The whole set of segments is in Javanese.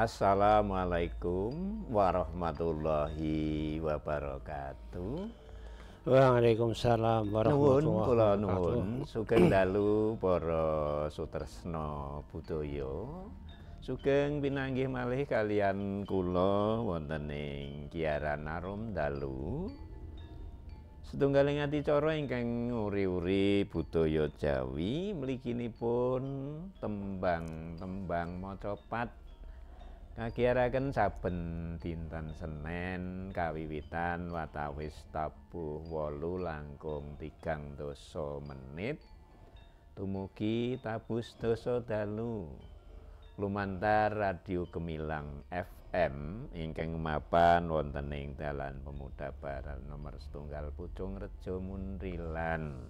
Assalamualaikum warahmatullahi wabarakatuh. Waalaikumsalam warahmatullahi Kula wabarakatuh. nuwun sugeng dalu para sutresna budaya. Sugeng pinanggih malih kaliyan kula wonten ing Kiaran Arum Dalu. Setunggaling adicara ingkang uri-uri budaya Jawi mliginipun tembang-tembang macapat kagiaraken saben dinten Senen kawiwitan watawis tabuh 8 langkung 3 menit dumugi tabuh 10 dalu lumantar Radio Gemilang FM ingkang mapan wonten ing Dalan Pemuda Barat nomor 1 Pucung Rejo Munrilan.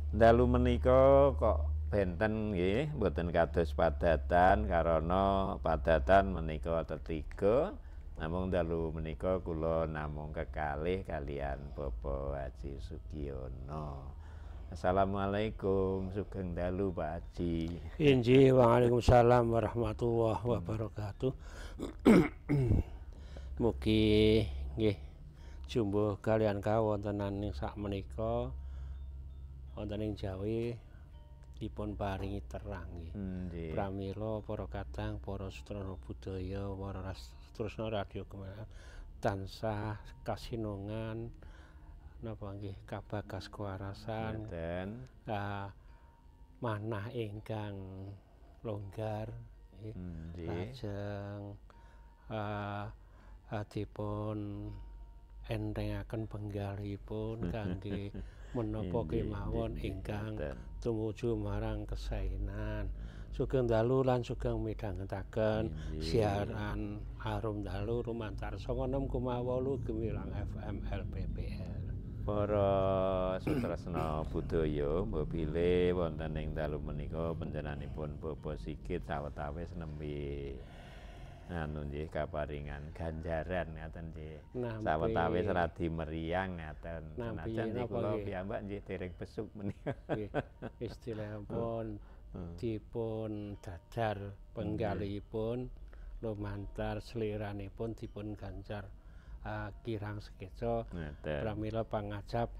Dalu menika kok benten nggih mboten kados padatan karana padatan menika tetiga namung dalu menika kula namung kekalih kalian Bapak Haji Sugiono. Assalamualaikum, sugeng dalu Pak Haji. Inji waalaikumsalam warahmatullahi wabarakatuh. Mugi nggih jumbuh kalian kawontenan ing sakmenika wonten ing Jawi dipun paringi terang nggih. Pramila para kadang para sutresna budaya, para sutresna radio Gemilang tansah kasinungan napa nggih kabagas kewarasan manah ingkang longgar lajeng dipun enthengaken penggalipun kangge menapa kemawon ingkang tumuju marang kesaenan. Sugeng dalu lan sugeng midhangetaken siaran Arum Dalu lumantar 96,8 Gemilang FM LPPL. Para sutresna budaya mbok bilih wonten ing dalu menika panjenenganipun Bapak Sigit sawetawis nembe anu nggih kaparingan ganjaran ngaten nggih. Sawetawis radi meriang ngaten. Senajan kula piyambak nggih dereng besuk menika. Istilahipun dipun dadar penggalipun lumantar seliranipun dipun ganjar kirang sekeca pramila pangajap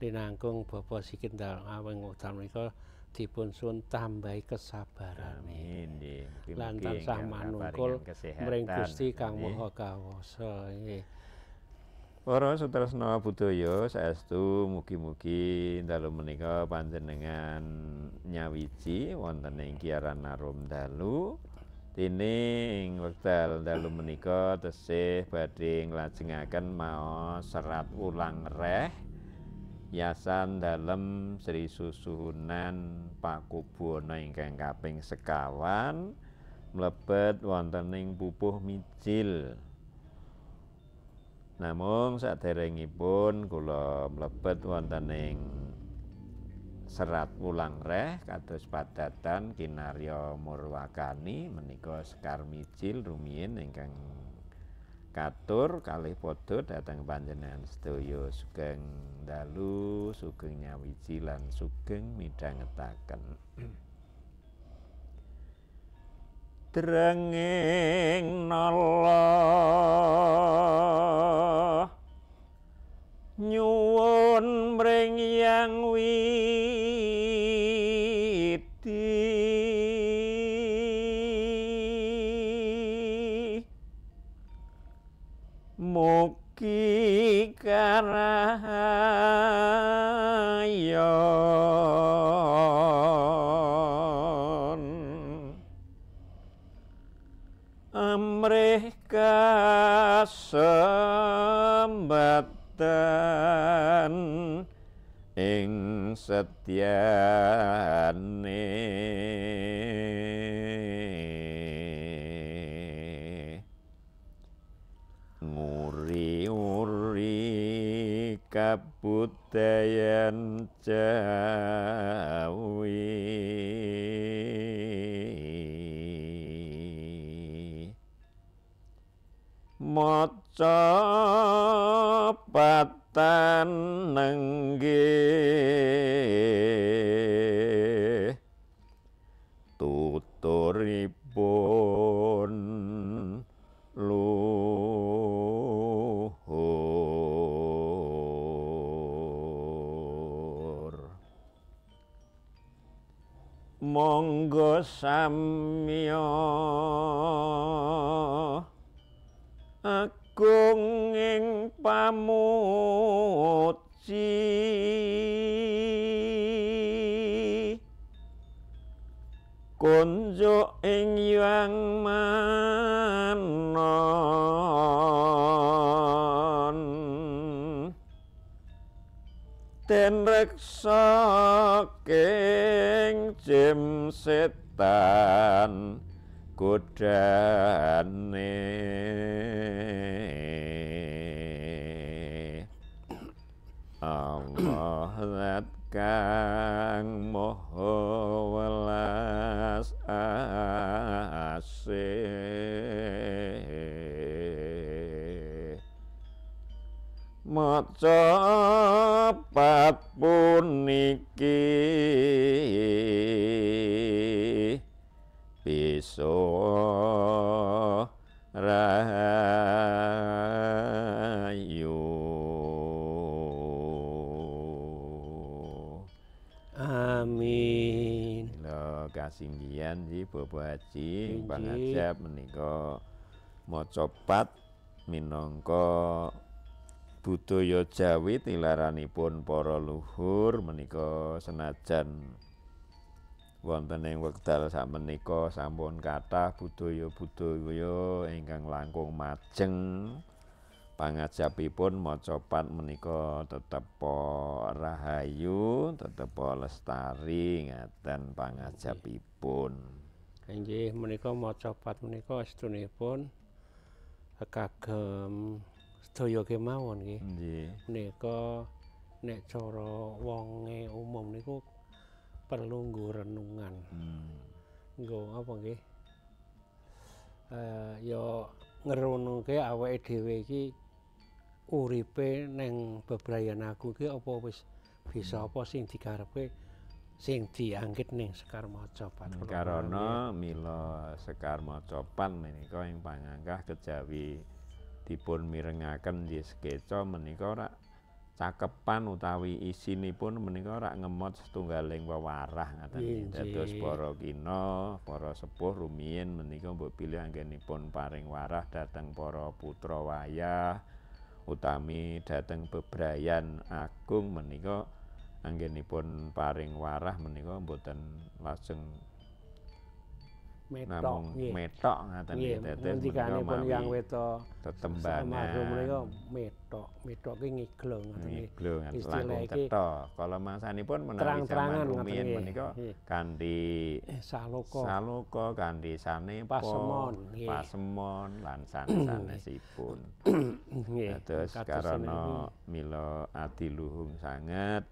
linangkung Bapak Sigit dalam aweng wekdal menika dipun sun tambahi kesabaran. Amin. Lan tansah manungkul mring Gusti Kang Maha Kawasa nggih. Para sutresna budaya saestu mugi-mugi dalu menika panjenengan nyawiji wonten ing Kiaran Arum Dalu. Dene ing wekdal dalu menika tesih badhe nglajengaken maos serat ulang reh yasan dalem Sri Susuhunan Pakubuwana ingkang kaping 50 mlebet wonten ing pupuh mijil. Namung saderengipun kula mlebet wonten ing serat ulang reh kados padatan kinarya murwakani menika Sekar Mijil rumiyin ingkang katur kalih padha dhateng panjenengan sedaya sugeng dalu sugeng nyawiji lan sugeng midhangetaken. Drenging nala nyuwun mring Yang Widi mugi karayon amrih kasembatan ing setyane nguri-uri kabudayan Jawi maca patan nenggih tuturipun samya agung ing pamuji kunjuk ing yang manon den reksa king jim setan godane Allah zat kang maha welas asih maca pat puniki bisa rahayu. Amin. Lho kasinggihan ji Bapak Haji pangajap menika maca pat minangka budaya Jawi tilaranipun para luhur menika senajan wonten ing wekdal sakmenika sampun kathah budaya-budaya ingkang langkung majeng pangajapipun maca pat menika tetep rahayu tetep lestari ngaten pangajapipun. Inggih menika maca pat menika astunipun kagem sedaya kemawon nggih. Nggih. Menika nek cara wonge umum niku perlu nggo renungan. Nggo apa nggih? Ya ngrenungke awake dhewe iki uripe ning bebrayan aku iki apa wis bisa apa sing dikarepke sing dianggit ning Sekar Maca Pat. Karana mila Sekar Maca Pat menika ing pangangkah kejawi dipun mirengaken nggih skeca menika ora cakepan utawi isinipun menika ora ngemot setunggaling wewarah ngaten. Dados para kina, para sepuh rumiyin menika mbok pilih anggenipun paring warah dhateng para putra wayah utami dhateng bebrayan agung menika anggenipun paring warah menika mboten lajeng namung metok ngaten nggih. Dados ngendikanipun yang weto tetembangan menika metok ki ngiglo ngaten nggih. Ngiglo langkung cetha. Kala mangsanipun menawi zaman rumiyin menika kanthi saloka kanthi sanepa pasemon lan sanesipun. Dados karana mila adiluhung sanget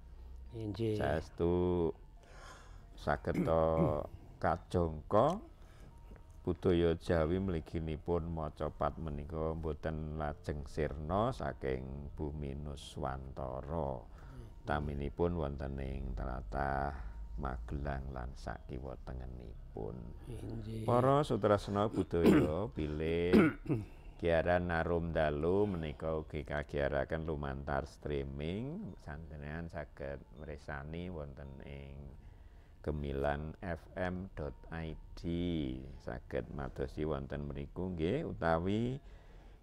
saestu sageta kajangka budaya Jawi mliginipun maca pat menika boten lajeng sirna saking bumi Nuswantara. Taminipun wonten ing tlatah Magelang lan sakiwa tengenipun. Para sutresna budaya bilih giaran Narum Dalu menika ugi kagiaraken lumantar streaming sanjenengan saged mresani wonten ing gemilang.fm.id saged madosi wonten mriku nggih utawi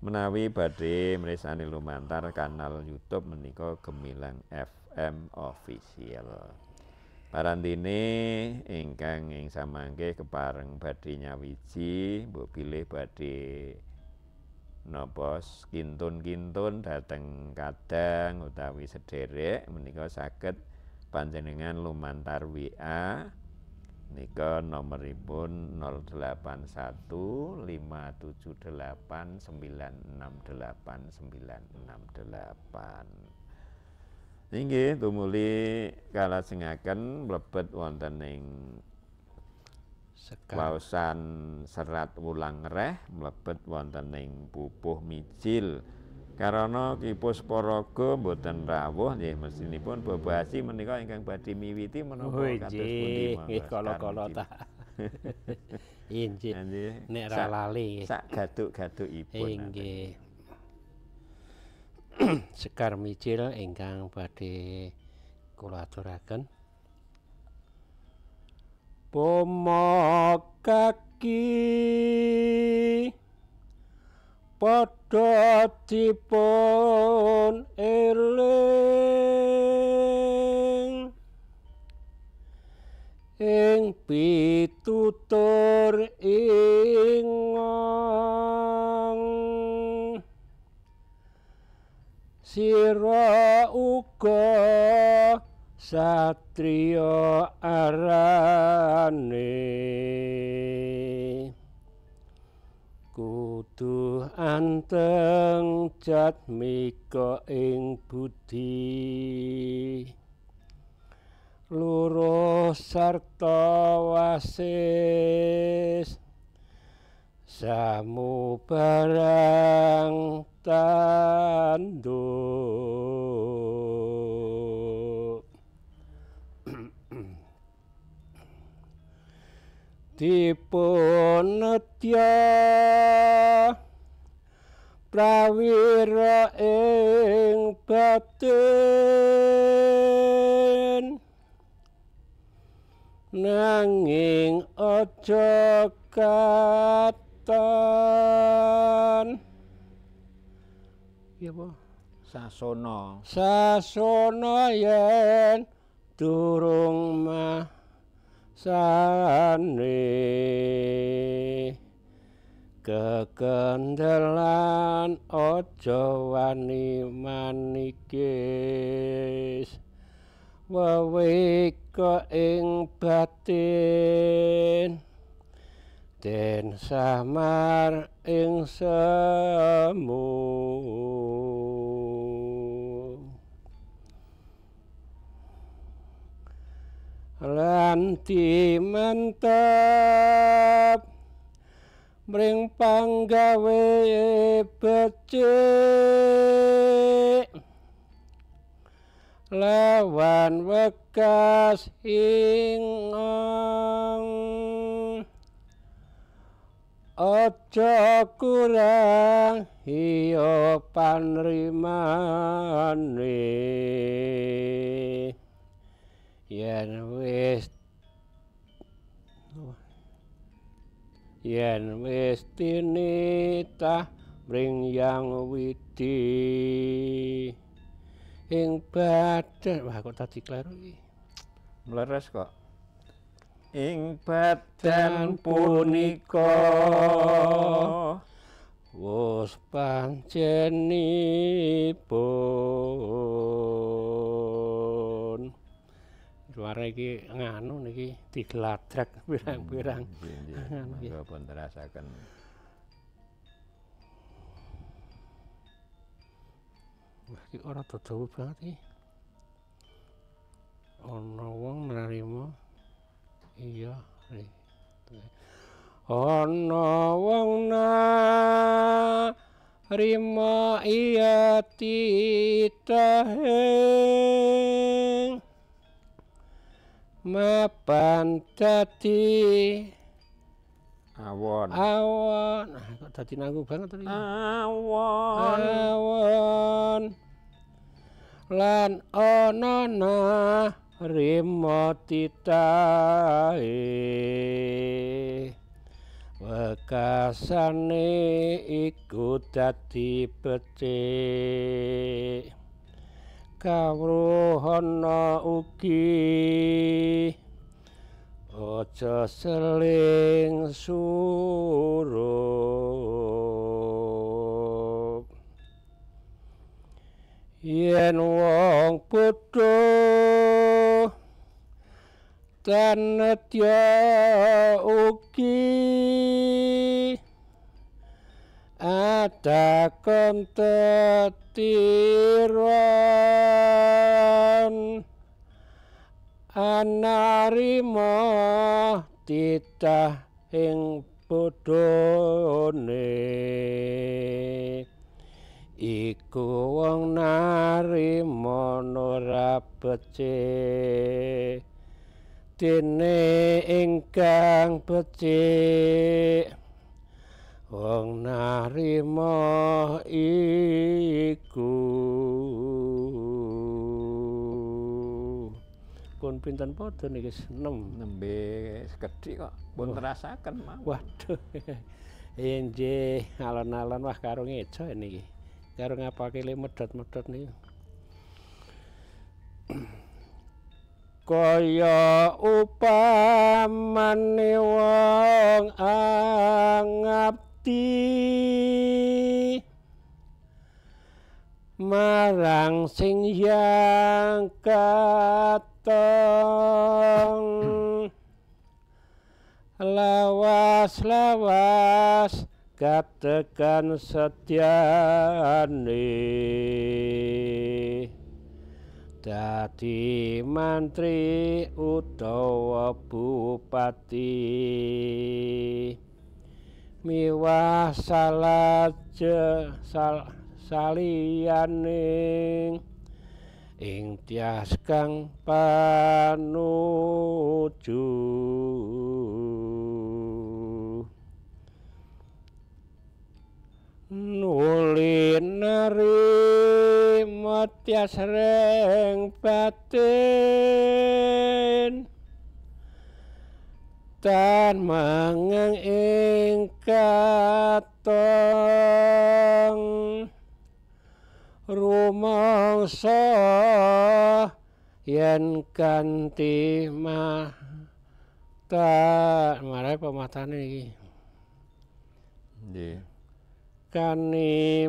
menawi badhe mresani lumantar kanal YouTube menika Gemilang FM Official. Parantine ingkang ing samangke kepareng badhe nyawiji mbok bilih badhe napa kintun-kintun dhateng kadang utawi sederek menika saged panjenengan lumantar WA nika nomoripun 081968968968. Inggih tumuli kalajengaken mlebet wonten ing waosan serat wulang reh mlebet wonten ing pupuh mijil. Karana Ki Pusparaga mboten rawuh nggih mestinipun Bapak Haji menika ingkang badhe miwiti menapa kados pundi nggih kala-kala ta. Inggih nek ra lali sak gaduk-gadukipun. Inggih. Sekar Mijil ingkang badhe kula aturaken Pomo kaki padha dipun eling ing pitutur ingong sira uga satriya arane kudu anteng jatmika ing budi lurus sarta wasis samubarang tanduk dipun netya prawira ing batin nanging aja katon ya apa sasana yen durung masane kekendelan aja wani manikis wewika ing batin den samar ing semu lan dimantep mring panggawe becik lawan wekas ingong aja kurang iya panrimane yen wis tinitah mring yang widi ing badan wah kok tadi kleru iki mleres kok ing badan punika wus panjenipun suara iki nganu niki digladrak pirang-pirang nggih pun terasaken wah iki ora dawa banget iki ana wong narima iya ana wong narima iya titahing mapan dadi awon kok dadi nanggung banget tadi awon lan ana narima titahe wekasane iku dadi becik kawruhana ugi aja seling surup yen wong bodho tanetya ugi ada kontetiran anarima titah ing bodhone iku wong narima ora becik dene ingkang becik wong narima iku pun pinten padha niki 6. Nembe sekedhik kok pun terasaken mawon. Waduh. Nggih, alon-alon wah karo ngeja niki. Karo ngapake le medhot-medhot niki. Kaya upamane wong ngabdi marang sing yang katong lawas-lawas katekan setyane dadi mantri utawa bupati miwah saliyane ing tias kang panuju nuli nari motyas reng batin tan mangang ing katong rumangsa yen kanthi marai pematane iki nggih kani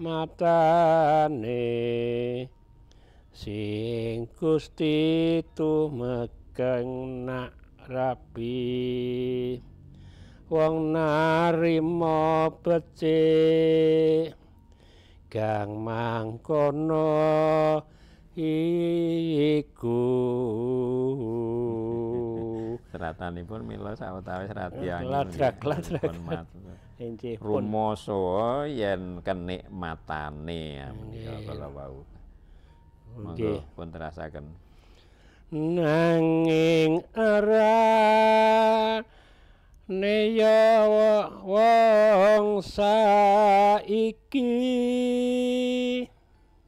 matane sing Gusti tumekeng nak rabi wong narima becik kang mangkono iku seratanipun mila sawetawis radyangi ladrak nggih rumasa yen kenikmatane menika kala wau monggo pun terasaken nanging ya wong saiki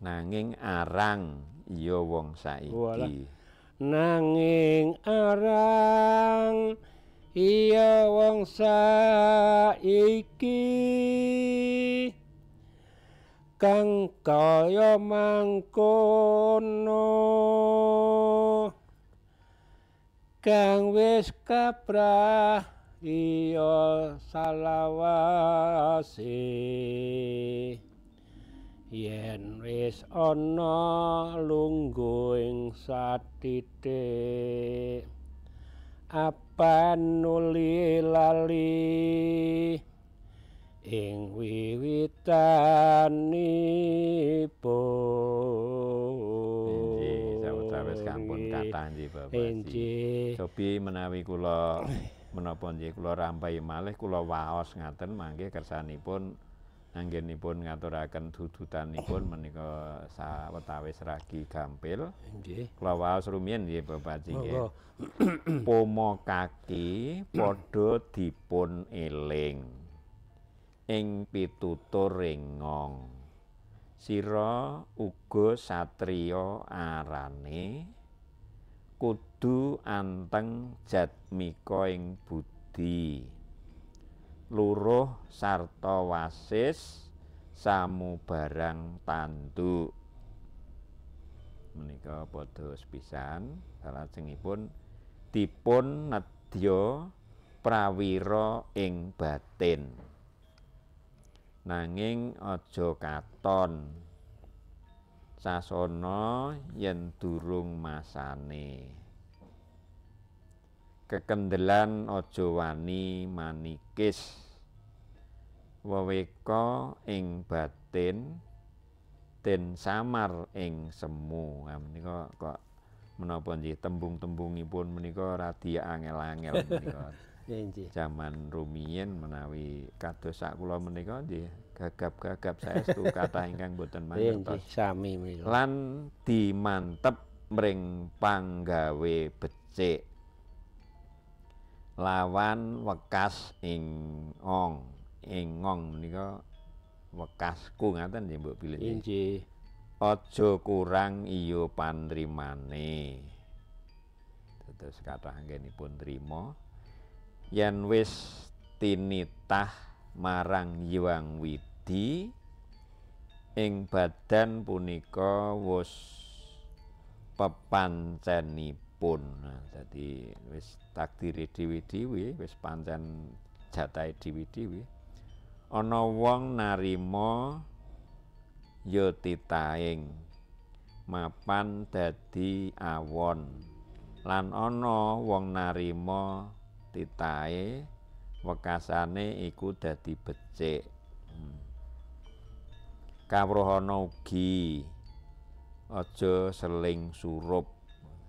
nanging arang ya wong saiki nanging arang iya wong saiki kang kaya mangkono kang wis kaprah iya salawase yen wis ana lungguh satitik apa nuli lali ing wiwitanipun nggih sawetawis sampun kathah nggih Bapak Cobi menawi kula menapa nggih kula rampahi malih kula waos ngaten mangke kersanipun anggenipun ngaturaken dudutanipun menika sawetawis ragi gampil nggih kula waos rumiyin nggih Bapak nggih pomo kaki padha dipun eling ing pitutur ringong sira uga satriya arane kudu anteng jatmika ing budi luruh sarta wasis samubarang tanduk menika padha sepisan salajengipun dipun nedya prawira ing batin nanging aja katon sasana yen durung masane kekendelan aja wani manikis weweka ing batin den samar ing semu menika kok menapa nggih tembung-tembungipun menika radi angel-angel menika nggih jaman rumiyin menawi kados sak kula menika nggih gagap-gagap saestu kathah ingkang boten mangertos sami menika lan dimantep mring panggawe becik lawan wekas ingong menika wekasku ngaten nggih Mbok Bilih nggih aja kurang iya panrimane. Terus kathah anggenipun trima yen wis tinitah marang Hyang Widi ing badan punika wus pepancenipun. Nah, dadi wis takdire dewi-dewi, wis pancen jatahe dewi-dewi. Ana wong narima ya titahing mapan dadi awon. Lan ana wong narima titahe wekasane iku dadi becik. Kawruhana ugi aja seling surup.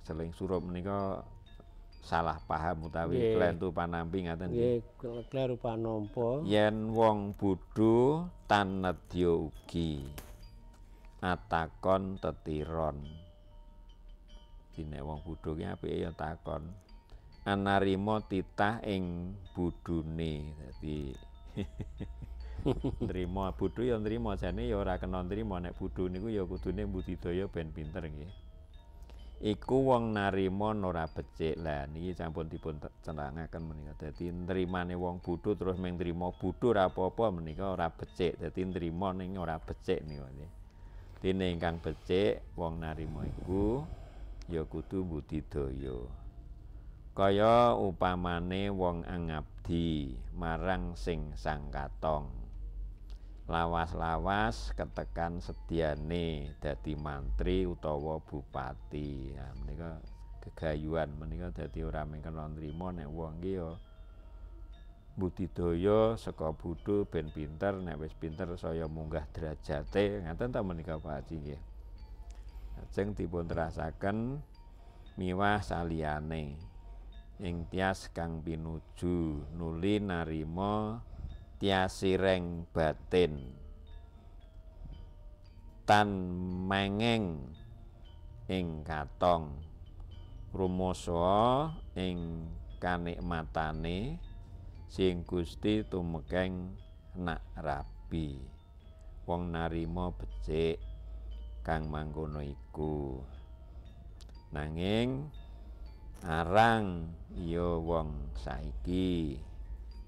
Seling surup menika salah paham utawi klentu panampi ngaten nggih. Nggih, kleru panampa. Yen wong bodho tanedya ugi atakon tetiron. Dene wong bodho ki apike ya takon. Anarima titah ing budune. Dadi nrimo bodho ya nrimo, jane ya ora kena nrimo nek bodho niku ya kudune mbudidaya ben pinter nggih. Iku wong narima ora becik. Lah niki sampun dipun cerangaken menika. Dadi nrimane wong bodho terus mung nrimo bodho ora apa-apa menika ora becik. Dadi nrimo ning ora becik niku. Dene ingkang becik wong narima iku ya kudu mbudidaya. Kaya upamane wong angabdi marang sing sangkatong. Lawas-lawas ketekan sediane dadi mantri utawa bupati. Nah, menika gegayuhan menika dadi ora mung kena nrimo nek wong ki ya budidaya saka bodho ben pinter, nek wis pinter saya munggah derajate. Ngaten ta menika Pak Haji nggih. Lajeng dipun terasaken miwah saliyane ing tias kang pinuju nuli narima tiasireng batin tan mengeng ing katong rumasa ing kanikmatane sing Gusti tumekeng nak rabi. Wong narima becik kang mangkono iku nanging arang iya wong saiki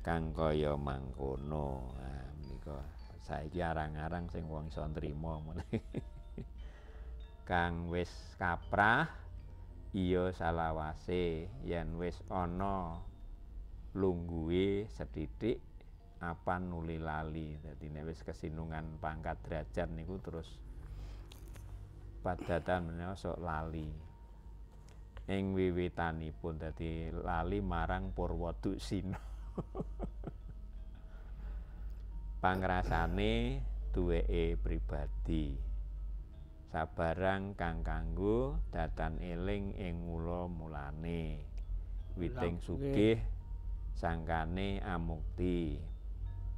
kang kaya mangkono. Nah, menika saiki arang-arang sing wong iso nrimo kang wis kaprah iya salawase yen wis ana lungguhe sethithik apan nuli lali. Dadi nek wis kesinungan pangkat derajat niku terus padatan menika sok lali. Ing wiwitanipun dadi lali marang Purwaduksina. Pangrasane duweke pribadi. Sabarang kang kanggo datan eling ing mula-mulane. Witing sugih sangkane amukti.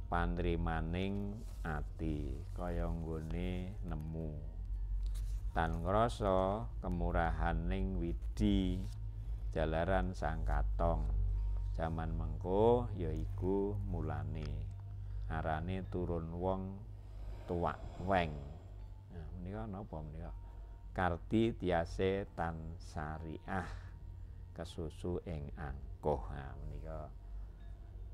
Panrimaning ati kaya nggone nemu. Tan ngrasa kemurahaning widi jalaran sang katong. Jaman mengko yaiku mulane arane turun wong tuwak weng. Nah, menika napa menika? Karti tiase tan syariah kesusu ing angkuh. Nah, menika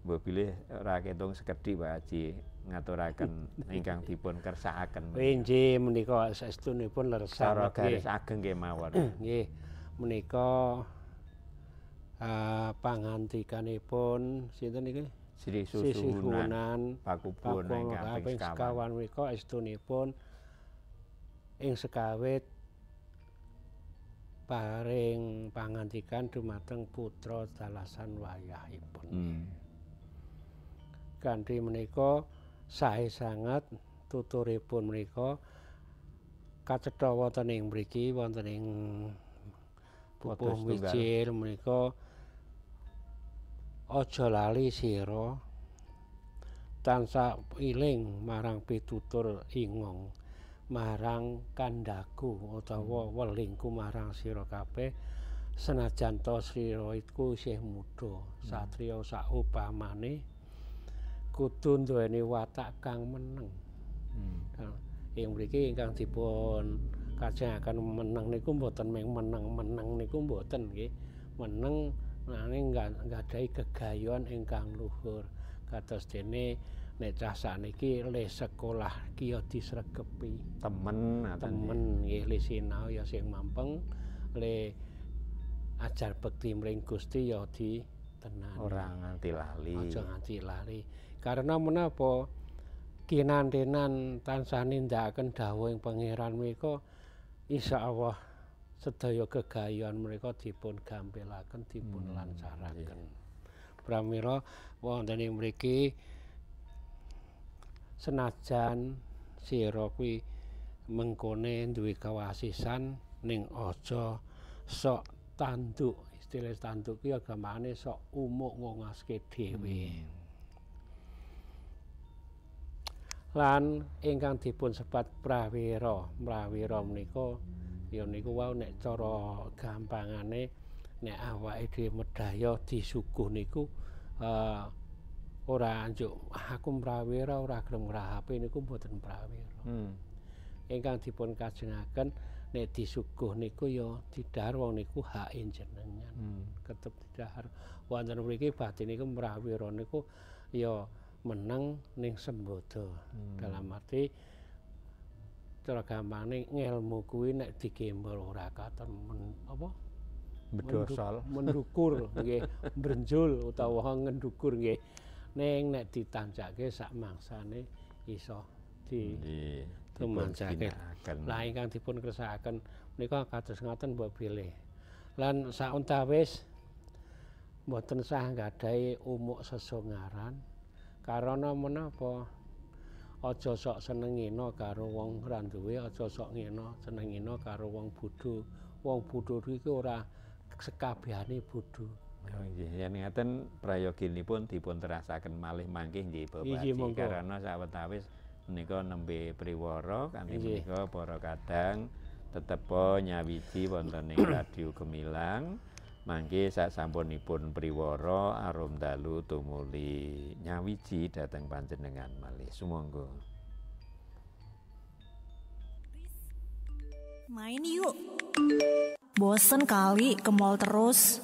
mbok bilih ora ketung sekedhik Pak Haji ngaturaken ingkang dipun kersakaken. Nggih menika saestunipun leres cara garis ageng nggih mawon. Nggih menika pangantikanipun sinten iki? Sri Susuhunan Pakubuwana kaping sekawan menika estunipun ing sekawit paring pangantikan dumateng putra dalasan wayahipun. Kanthi menika sae sanget tuturipun menika kacetha wonten ing mriki wonten ing pupuh mijil menika aja lali sira tansah iling marang pitutur ingong marang kandhaku utawa welingku marang sira kabeh senajan to sira iku isih muda satriya sak upamane kudu duweni watak kang meneng. ing mriki ingkang dipun kajengaken meneng niku mboten meneng niku mboten nggih. Meneng nanging nggadahi gegayon ingkang luhur. Kados dene nek cah sakniki le sekolah ki ya disregepi. Temen Nggih le sinau ya sing mampeng, le ajar bekti mring Gusti ya ditenani. Ora nganti lali. Aja nganti lali. Karena menapa kinantenan tansah nindakaken dawuhing pangeran menika insyaallah sedaya gegayon mereka dipun gampelaken dipun lancaraken. Pramila wonten ing mriki senajan sira kuwi mengkone duwe kawasisan ning aja sok tanduk. Istilah tanduk ki agamane sok umuk ngongaske dhewe. Lan ingkang dipun sebat prawira menika ya niku wau nek cara gampangane nek awake dhewe medhaya disuguh niku ora njuk aku prawira ora gelem ngrahapi niku mboten prawira. Ingkang dipun kajengaken nek disuguh niku ya didhahar wong niku hake jenengan. Ketep didhahar. Wonten mriki batin niku prawira niku ya meneng ning sembodo. Dalam arti cara gampangane ngelmu kuwi nek digembol ora katon mendukur nggih, mbrenjul utawa ngendukur nggih. Ning nek ditancake sak mangsane iso tumancake. Lah ingkang dipun kersakaken menika kados ngaten mbok bilih. Lan sauntawis mboten sah nggadahi umuk sesungaran. Karena menapa aja sok senengina karo wong ra duwe, aja sok senengina karo wong bodho. Wong bodho iki ora sekabehane bodho. Oh nggih, yen ngaten prayoginipun dipun terasaken malih mangke nggih Bapak. Karena sawetawis menika nembe priwara kanthi menika para kadang tetep nyawiji wonten ing Radio Gemilang. Mangke sasampunipun priwara arum dalu tumuli nyawiji dhateng panjenengan malih. Sumangga. Main yuk. Bosen kali ke mall terus.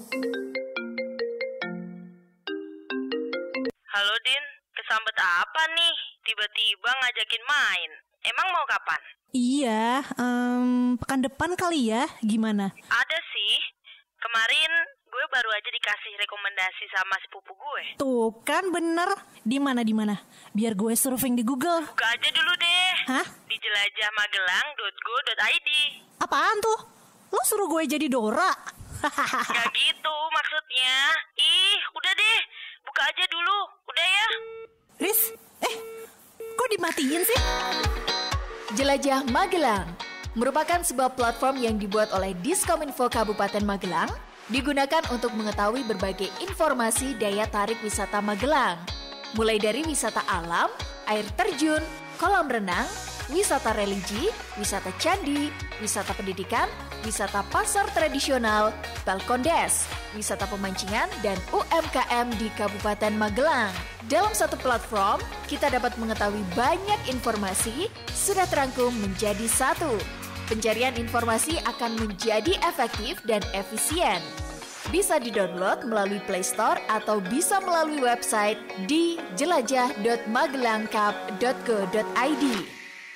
Halo Din, kesambet apa nih? Tiba-tiba ngajakin main. Emang mau kapan? Iya, pekan depan kali ya. Gimana? Ada sih. Kemarin gue baru aja dikasih rekomendasi sama sepupu gue. Tuh kan bener. Di mana? Biar gue surfing di Google. Buka aja dulu deh. Hah? Di jelajahmagelang.go.id. Apaan tuh? Lo suruh gue jadi Dora? Gak gitu maksudnya. Ih, udah deh. Buka aja dulu. Udah ya. Riz, kok dimatiin sih? Jelajah Magelang merupakan sebuah platform yang dibuat oleh Diskominfo Kabupaten Magelang, digunakan untuk mengetahui berbagai informasi daya tarik wisata Magelang, mulai dari wisata alam, air terjun, kolam renang, wisata religi, wisata candi, wisata pendidikan, wisata pasar tradisional, balkondes, wisata pemancingan, dan UMKM di Kabupaten Magelang. Dalam satu platform, kita dapat mengetahui banyak informasi sudah terangkum menjadi satu. Pencarian informasi akan menjadi efektif dan efisien. Bisa di-download melalui Play Store atau bisa melalui website di jelajah.magelangcup.go.id.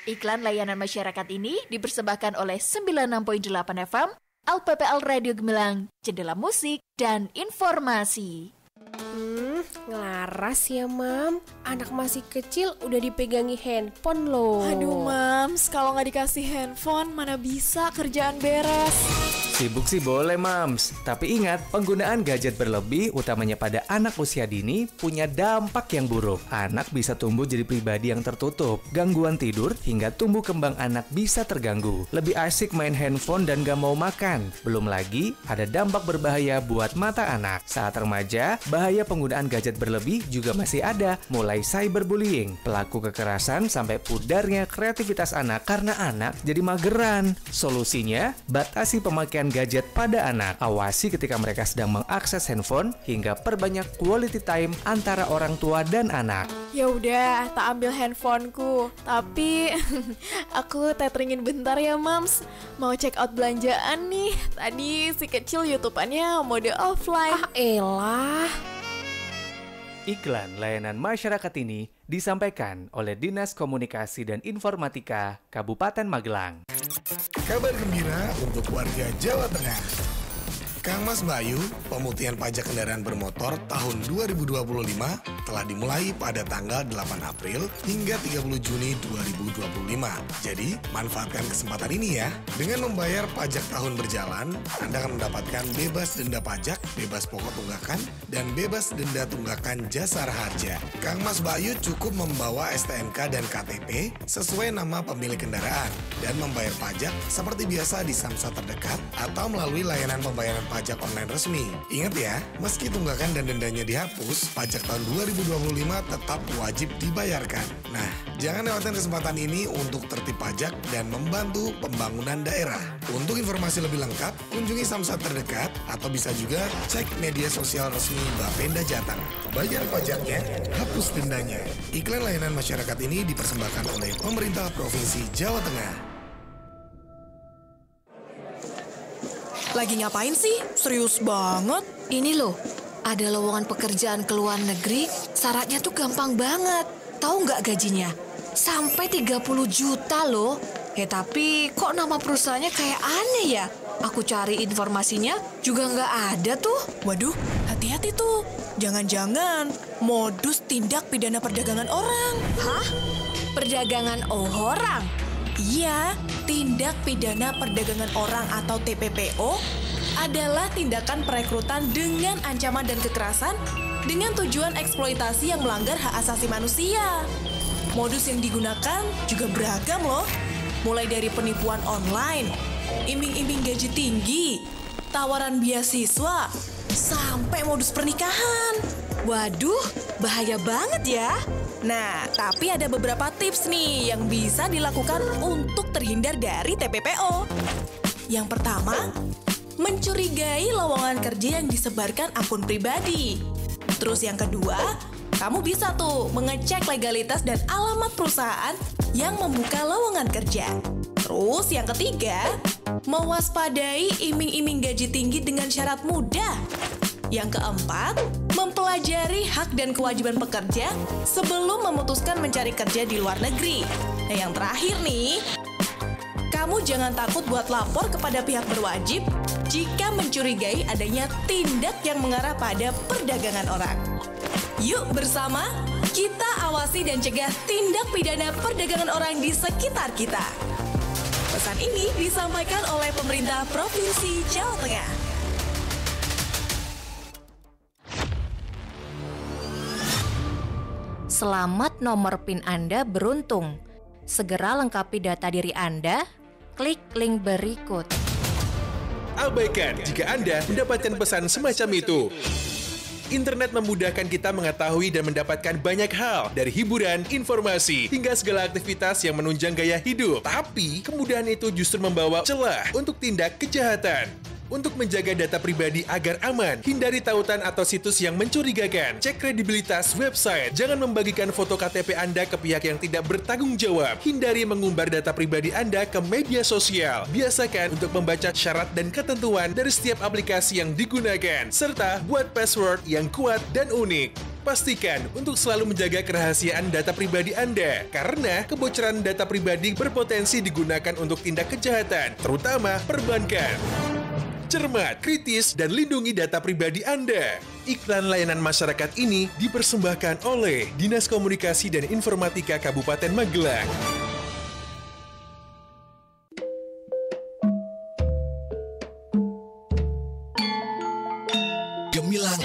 Iklan layanan masyarakat ini dipersembahkan oleh 96.8 FM, LPPL Radio Gemilang, Jendela Musik, dan Informasi. Ngelaras ya Mam, anak masih kecil udah dipegangi handphone loh. Aduh Mams, kalau nggak dikasih handphone mana bisa kerjaan beres. Sibuk sih boleh Mams, tapi ingat penggunaan gadget berlebih utamanya pada anak usia dini punya dampak yang buruk. Anak bisa tumbuh jadi pribadi yang tertutup, gangguan tidur hingga tumbuh kembang anak bisa terganggu. Lebih asik main handphone dan gak mau makan. Belum lagi ada dampak berbahaya buat mata anak. Saat remaja, bahaya penggunaan gadget berlebih juga masih ada, mulai cyberbullying, pelaku kekerasan sampai pudarnya kreativitas anak karena anak jadi mageran. Solusinya, batasi pemakaian gadget pada anak. Awasi ketika mereka sedang mengakses handphone hingga perbanyak quality time antara orang tua dan anak. Ya udah, tak ambil handphoneku. Tapi aku teteringin bentar ya, Mams. Mau check out belanjaan nih. Tadi si kecil YouTube-annya mode offline. Ah elah. Iklan layanan masyarakat ini disampaikan oleh Dinas Komunikasi dan Informatika Kabupaten Magelang. Kabar gembira untuk warga Jawa Tengah. Kang Mas Bayu, pemutihan pajak kendaraan bermotor tahun 2025 telah dimulai pada tanggal 8 April hingga 30 Juni 2025. Jadi, manfaatkan kesempatan ini ya. Dengan membayar pajak tahun berjalan, Anda akan mendapatkan bebas denda pajak, bebas pokok tunggakan, dan bebas denda tunggakan jasara harja. Kang Mas Bayu cukup membawa STNK dan KTP sesuai nama pemilik kendaraan dan membayar pajak seperti biasa di Samsat terdekat atau melalui layanan pembayaran pajak online resmi. Ingat ya, meski tunggakan dan dendanya dihapus, pajak tahun 2025 tetap wajib dibayarkan. Nah, jangan lewatkan kesempatan ini untuk tertib pajak dan membantu pembangunan daerah. Untuk informasi lebih lengkap, kunjungi Samsat terdekat atau bisa juga cek media sosial resmi Bapenda Jateng. Bayar pajaknya, hapus dendanya. Iklan layanan masyarakat ini dipersembahkan oleh Pemerintah Provinsi Jawa Tengah. Lagi ngapain sih? Serius banget. Ini loh, ada lowongan pekerjaan ke luar negeri, syaratnya tuh gampang banget. Tahu nggak gajinya? Sampai 30 juta loh. Tapi kok nama perusahaannya kayak aneh ya? Aku cari informasinya juga nggak ada tuh. Waduh, hati-hati tuh. Jangan-jangan modus tindak pidana perdagangan orang. Hah? Perdagangan orang? Iya, tindak pidana perdagangan orang atau TPPO adalah tindakan perekrutan dengan ancaman dan kekerasan dengan tujuan eksploitasi yang melanggar hak asasi manusia. Modus yang digunakan juga beragam loh, mulai dari penipuan online, iming-iming gaji tinggi, tawaran beasiswa, sampai modus pernikahan. Waduh, bahaya banget ya. Nah, tapi ada beberapa tips nih yang bisa dilakukan untuk terhindar dari TPPO. Yang pertama, mencurigai lowongan kerja yang disebarkan akun pribadi. Terus yang kedua, kamu bisa tuh mengecek legalitas dan alamat perusahaan yang membuka lowongan kerja. Terus yang ketiga, mewaspadai iming-iming gaji tinggi dengan syarat mudah. Yang keempat, mempelajari hak dan kewajiban pekerja sebelum memutuskan mencari kerja di luar negeri. Nah, yang terakhir nih, kamu jangan takut buat lapor kepada pihak berwajib jika mencurigai adanya tindak yang mengarah pada perdagangan orang. Yuk bersama, kita awasi dan cegah tindak pidana perdagangan orang di sekitar kita. Pesan ini disampaikan oleh pemerintah Provinsi Jawa Tengah. Selamat nomor PIN Anda beruntung. Segera lengkapi data diri Anda, klik link berikut. Abaikan jika Anda mendapatkan pesan semacam itu. Internet memudahkan kita mengetahui dan mendapatkan banyak hal, dari hiburan, informasi, hingga segala aktivitas yang menunjang gaya hidup. Tapi, kemudahan itu justru membawa celah untuk tindak kejahatan. Untuk menjaga data pribadi agar aman, hindari tautan atau situs yang mencurigakan. Cek kredibilitas website. Jangan membagikan foto KTP Anda ke pihak yang tidak bertanggung jawab. Hindari mengumbar data pribadi Anda ke media sosial. Biasakan untuk membaca syarat dan ketentuan dari setiap aplikasi yang digunakan. Serta buat password yang kuat dan unik. Pastikan untuk selalu menjaga kerahasiaan data pribadi Anda, karena kebocoran data pribadi berpotensi digunakan untuk tindak kejahatan, terutama perbankan. Cermat, kritis, dan lindungi data pribadi Anda. Iklan layanan masyarakat ini dipersembahkan oleh Dinas Komunikasi dan Informatika Kabupaten Magelang. Gemilang.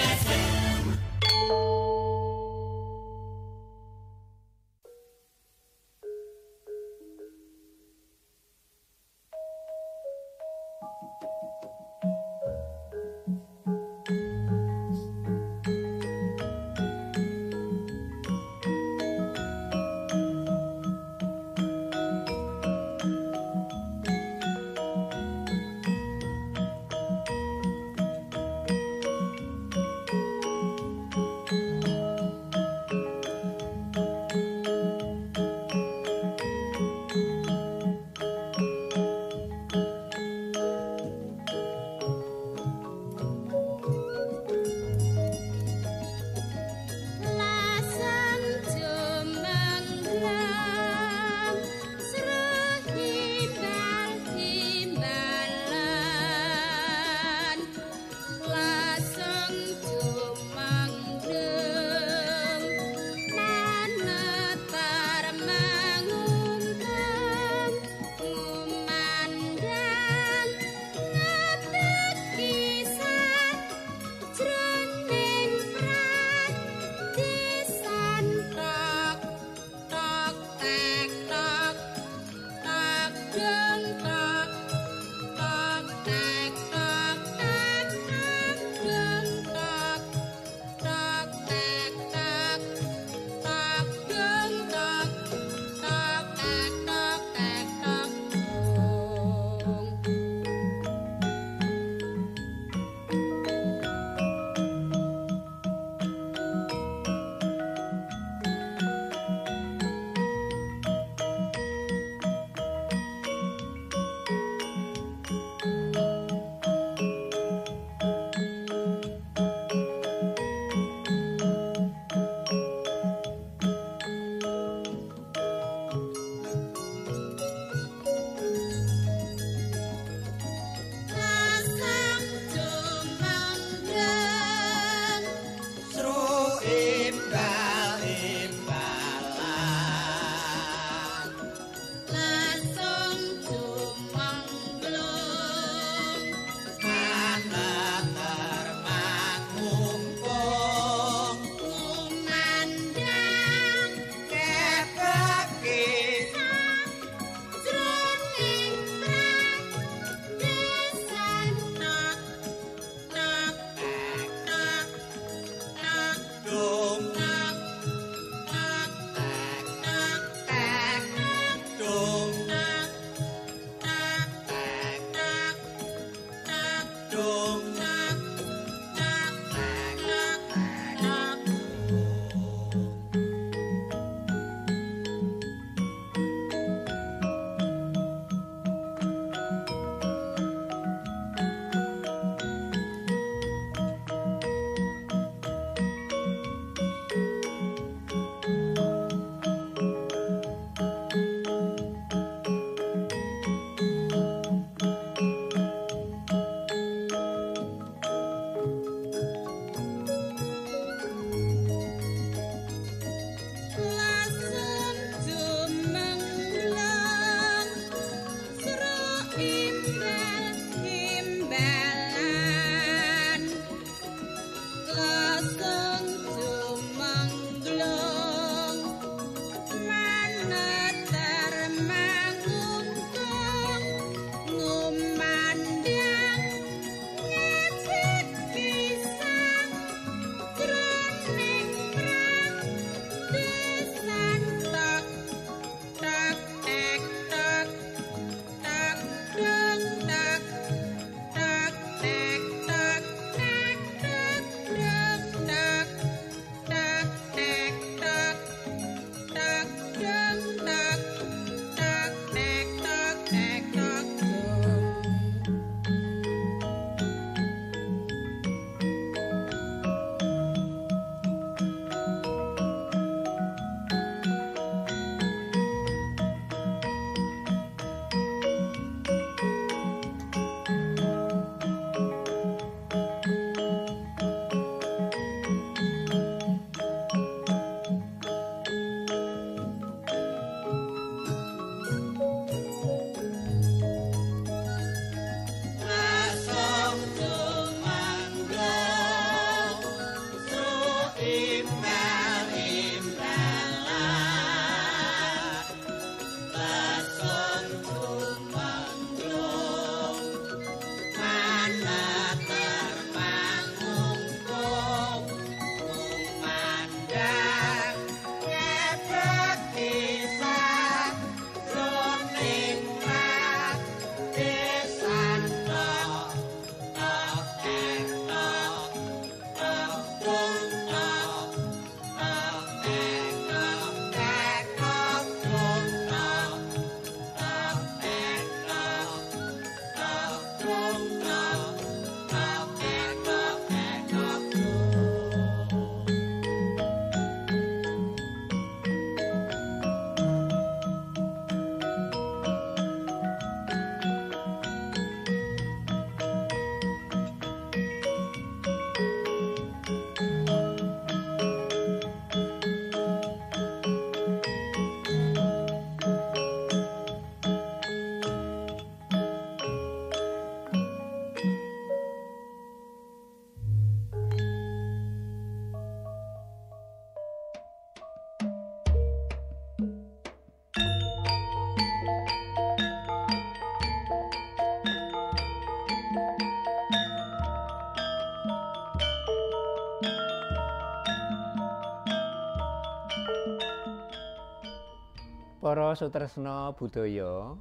Para sutresna budaya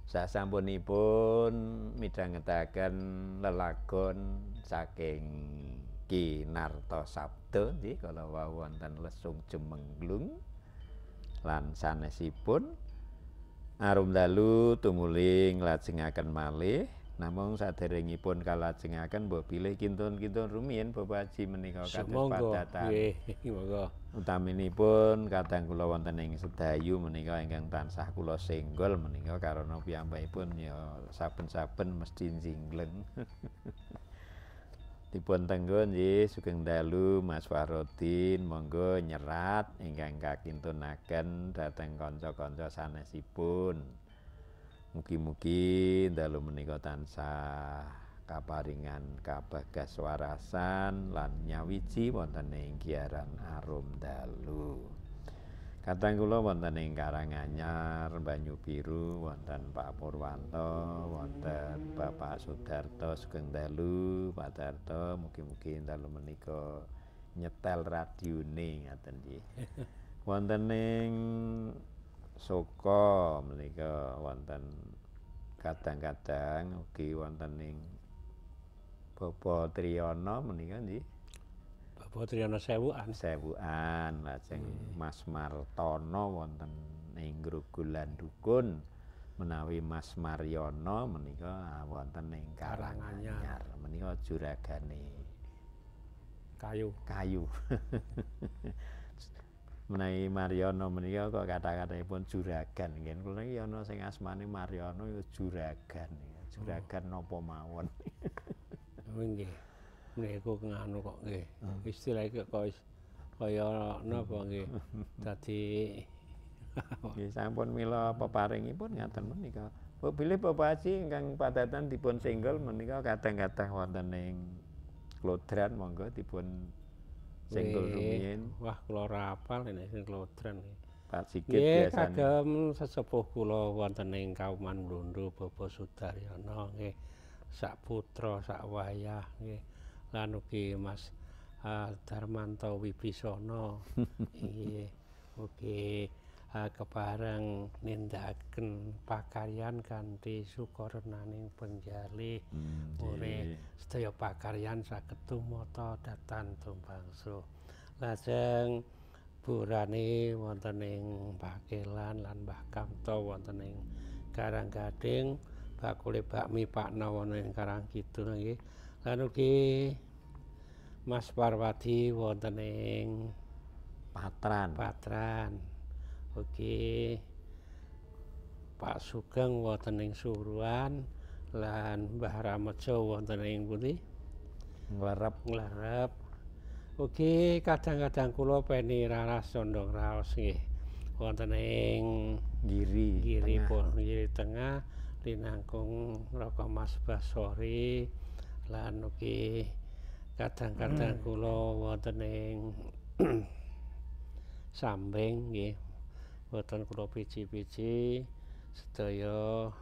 sasampunipun midhangetaken lelagon saking Ki Nartasabda nggih kala wau wonten Lesung Jemenglung lan sanesipun arum dalu tumuling lajengaken malih namung saderengipun kalajengaken mbok bilih kintun-kintun rumiyin Bapak Haji menika kados padatan. Utaminipun kadang kula wonten ing sedayu menika ingkang tansah kula senggol menika karana piyambakipun ya saben-saben mesti jingleng. Dipun tenggo nggih sugeng dalu Mas Farodin monggo nyerat ingkang kakintunaken dhateng kanca-kanca sanesipun. Mugi-mugi dalu menika tansah kaparingan kabagaswarasan lan nyawiji wonten ing giaran arum dalu. Kadang kula wonten ing Karanganyar, Banyu Biru, wonten Pak Purwanto, wonten Bapak Sudarto sugeng dalu, Pak Darto, mugi-mugi dalu menika nyetel radione ngaten nggih. Wonten ing Soko menika wonten kadang-kadang ugi wonten ing Bapak Triyono menika nggih. Bapak Triyono Sewukan. Sewukan lajeng Mas Martono wonten ing Grogolan Dukun menawi Mas Maryono menika wonten ing Karanganyar. Menika juragane kayu. Menawi Maryono menika kok kata-katanipun juragan nggih. Kula iki ana sing asmane Maryono ya juragan. Juragan napa mawon. Nggih. Niku nganu kok nggih. Istilah iki kok kaya napa nggih. Dadi nggih sampun mila peparingipun ngaten menika. Bilih Bapak Haji ingkang padatan dipun senggol menika kadang-kadang wonten ing Klodran monggo dipun senggol rumiyin. Wah kula ora apal nek sing Klodran nggih. Pak Sigit biasane. Kagem sesepuh kula wonten ing Kauman Mlondo Bapak Sudaryono nggih. Sak putra sak wayah nggih. Lan ugi Mas Darmanto Wibisono nggih. Ugi kepareng nindakaken pakaryan kanthi sukarenaning penjalih urip sedaya pakaryan saged tumata datan tumbangsa. Lajeng burane wonten ing Bakelan lan Mbah Kamto wonten ing Karanggading, bakule bakmi Pakna wonten ing Karangkidul nggih. Lan ugi Mas Parwadi wonten ing Patran. Ugi Pak Sugeng wonten ing Suruhan lan Mbah Ramejo wonten ing pundi? Nglarep. Ugi kadang-kadang kula peni raras condong raos nggih. Wonten ing Giri Tengah linangkung Raka Mas Basori lan ugi kadang-kadang kula wonten ing Sambeng nggih. Boten kula pici-pici sedaya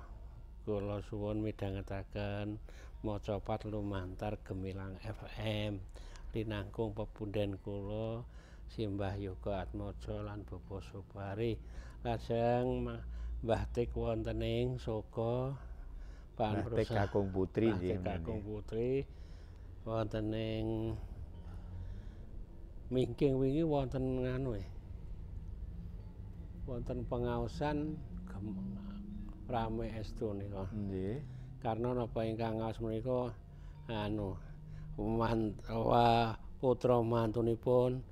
kula suwun midhangetaken macapat lumantar Gemilang FM linangkung pepundhen kula Simbah Yoga Atmaja lan Bapak Supari. Lajeng Mbah Tik wonten ing Soko Pak Tik Kakung Putri nggih. Kakung Putri wonten ing Mingking wingi wonten nganu wonten pengaosan rame estu nika. Nggih. Karena napa ingkang ngaos menika putra mantunipun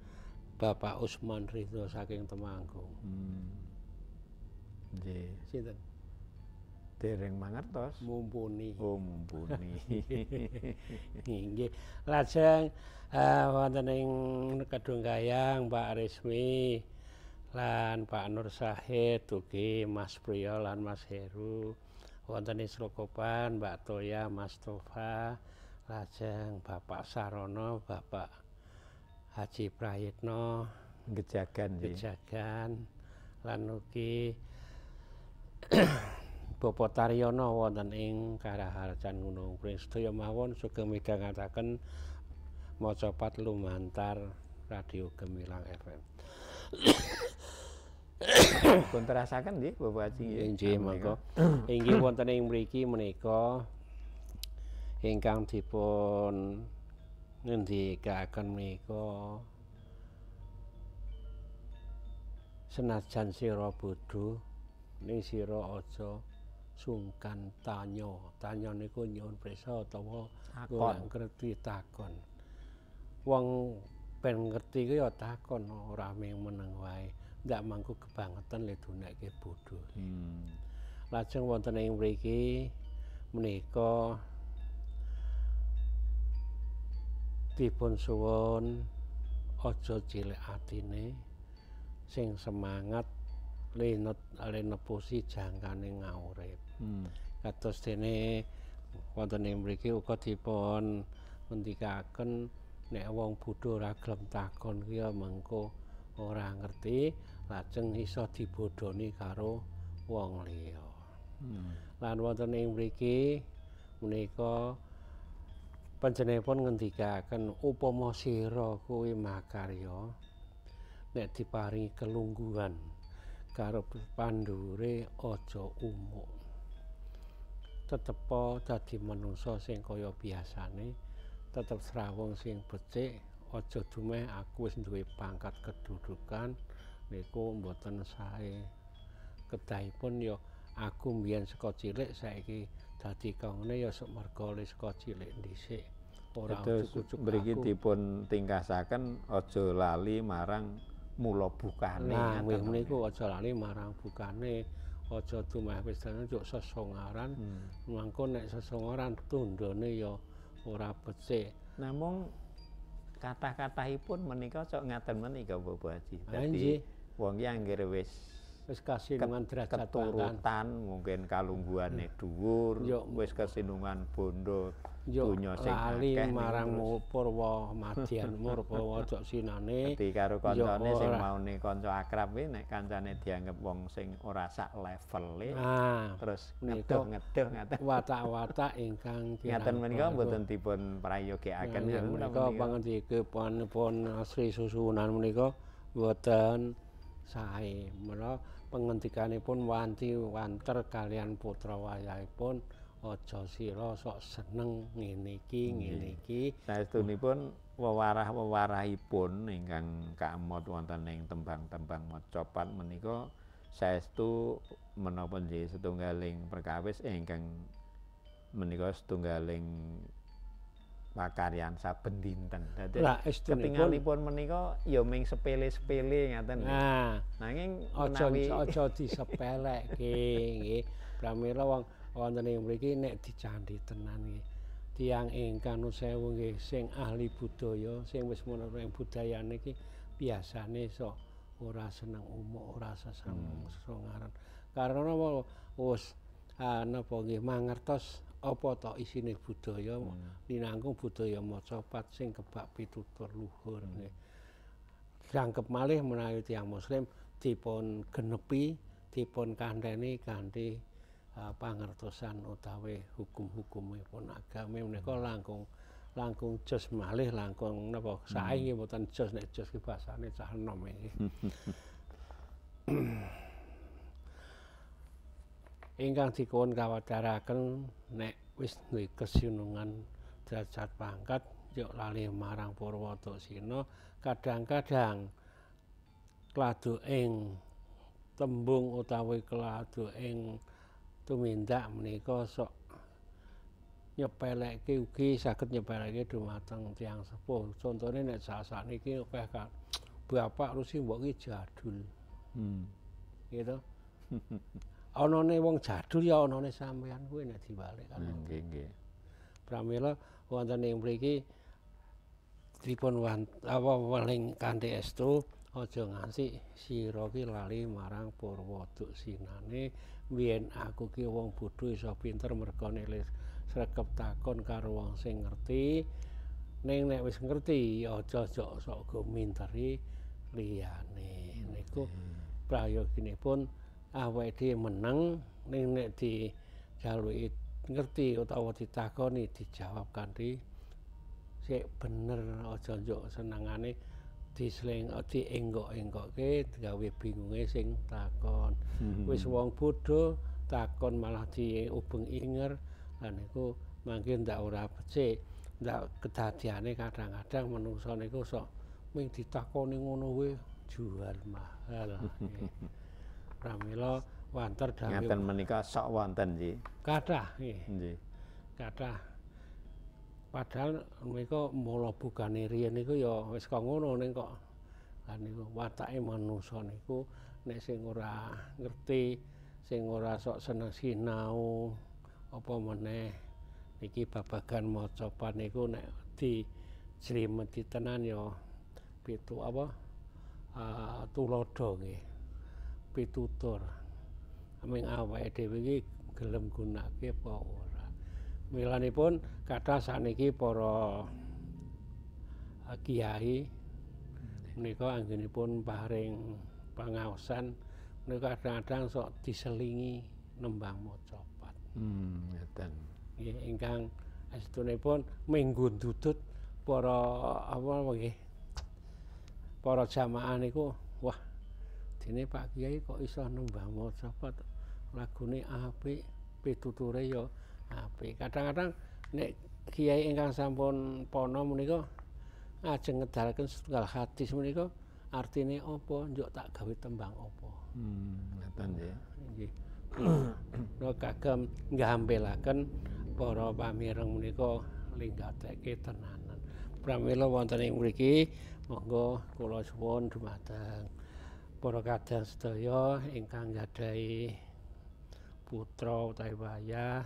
Bapak Usman Ridho saking Temanggung. Nggih. Sinten? Dereng mangertos. Mumpuni. Oh, mumpuni. Nggih. Lajeng wonten ing Kedunggayang Mbak Rismi lan Pak Nur Sahid ugi Mas Priyo lan Mas Heru. Wonten ing Slokopan Mbak Toya Mas Tova. Lajeng Bapak Sarono Bapak Haji Prayitno Gejagan lan ugi Bapak Taryono wonten ing Karaharjan Gunung Pring. Sedaya mawon sugeng midhangetaken macapat lumantar Radio Gemilang FM. pun terasaken nggih Bapak Haji nggih. Nggih monggo. Inggih wonten ing mriki menika ingkang dipun ngendikaken menika senajan sira bodho ning sira aja sungkan tanyo. Tanyo niku nyuwun prisa utawa ora ngerti takon. Wong ben ngerti ku ya takon ora mung meneng wae. Ndak mangku kebangetan le dunekke bodho. Lajeng wonten ing mriki menika dipun suwun aja cilik atine sing semangat nepusi jangkane ngaurip. Kados dene wonten ing mriki uga dipun ngendikaken nek wong bodho ora gelem takon ki ya mengko ora ngerti lajeng iso dibodhoni karo wong liya. Lan wonten ing mriki menika panjenenganipun ngendikaken upama sira kuwi makarya nek diparingi kelungguhan karo pandhuwure aja umuk. Tetep dadi manungsa sing kaya biasane, tetep srawung sing becik, aja dumeh aku wis duwe pangkat kedudukan niku mboten sae. Kedahipun ya aku mbiyen saka cilik saiki dadi kangane ya merga saka cilik dhisik. Ora ujuk-ujuk mriki dipun tingkasaken aja lali marang mula bukane. Nah, niku aja lali marang bukane. Aja dumeh wis njuk sesongaran. Mangko nek sesongaran tundone ya ora becik. Namung kathah-kathahipun menika cok ngaten menika Bapak Haji. Dadi wong ki anggere wis kasinungan derajat keturutan mungkin kalungguhane dhuwur, wis kasinungan bondo donya sing akeh marang Purwa Madyan Purwa Cok Sinane dadi karo kancane sing maune kanca akrab kuwi nek kancane dianggep wong sing ora sak levele terus ngedoh-ngedoh ngaten watak-watak ingkang ngaten menika mboten dipun prayogikaken menika pangendikipun Sri Susunan menika mboten sae menawa pengendikanipun wanti-wanter kalian putra wayahipun aja sira sok seneng ngene iki saestunipun wewarah-wewarahipun ingkang kaemot wonten ing tembang-tembang macapat menika saestu menapa nggih setunggaling perkawis ingkang menika setunggaling pakaryan saben dinten. Dadi ketingalipun menika ya ming sepele-sepele ngaten. Nanging aja disepelekke nggih. Pramila wonten ing mriki nek dicandhi tenan nggih. Tiyang ingkang nusewu nggih sing ahli budaya, sing wis menawa ing budayane iki biasane sok ora seneng umuk, ora sesongaran. Karena wis napa nggih mangertos apa to isine budaya linangkung budaya macapat sing kebak pitutur luhur nggih. Jangkep malih menawi tiyang muslim dipun genepi, dipun kandhani kanthi pangertosan utawi hukum-hukumipun agami menika langkung jos malih langkung napa sae nggih mboten jos nek jos ki basane cah enom iki. Ingkang dipun kawadharaken nek wis duwe kesinungan derajat pangkat yo lali marang Purwa Sina kadang-kadang kladu ing tembung utawi kladu ing tumindak menika sok nyepelekke ugi saged nyepelekke dumateng tiyang sepuh. Contone nek sakniki akeh bapak rusi mbok ki jadul. Gitu. Anane wong jadul ya anane sampean kuwi nek diwalik kan. Nggih, nggih. Pramila wonten ing mriki dipun weling kanthi estu aja nganti sira ki lali marang Purwa Sinane. Biyen aku ki wong bodho iso pinter merga nek sregep takon karo wong sing ngerti. Ning nek wis ngerti ya aja sok minteri liyane. Niku prayoginipun awake dhewe meneng ning nek dijaluki ngerti utawa ditakoni dijawab kanthi sik bener aja njuk senengane dienggok-enggokke gawe bingunge sing takon. Wis wong bodho takon malah diubeng inger lan niku mangke ndak ora becik. Ndak kedadiane kadang-kadang menungso niku sok ming ditakoni ngono kuwi jual mahal. Pramila wanter dawuh. Ngaten menika sok wonten nggih. Kathah nggih. Nggih. Kathah. Padahal mereka mula bukane riyen niku ya wis kok ngono ning kok lan niku watake manungsa niku nek sing ora ngerti, sing ora sok seneng sinau apa meneh niki babagan maca niku nek dijrimeti tenan ya tulodo nggih. Pitutur. Aming awake dhewe iki gelem gunakake apa ora. Milanipun kathah sakniki para kiai menika anggenipun paring pangaosan menika kadang-kadang sok diselingi nembang macapat. Ngeten. Nggih ingkang astunipun minggu ndudut para nggih. Para jamaah niku wah dene Pak Kiai kok iso nembang macapat lagune apik, pituture ya apik. Kadang-kadang nek kiai ingkang sampun pono menika ajeng ngedalaken setunggal hadis menika artine apa, njuk tak gawe tembang apa. Ngeten nggih. Nggih. Nek kagem nggampelaken para pamireng menika linggateke tenanan. Pramila wonten ing mriki monggo kula suwun dumateng para kadang sedaya ingkang gadhahi putra utawi wayah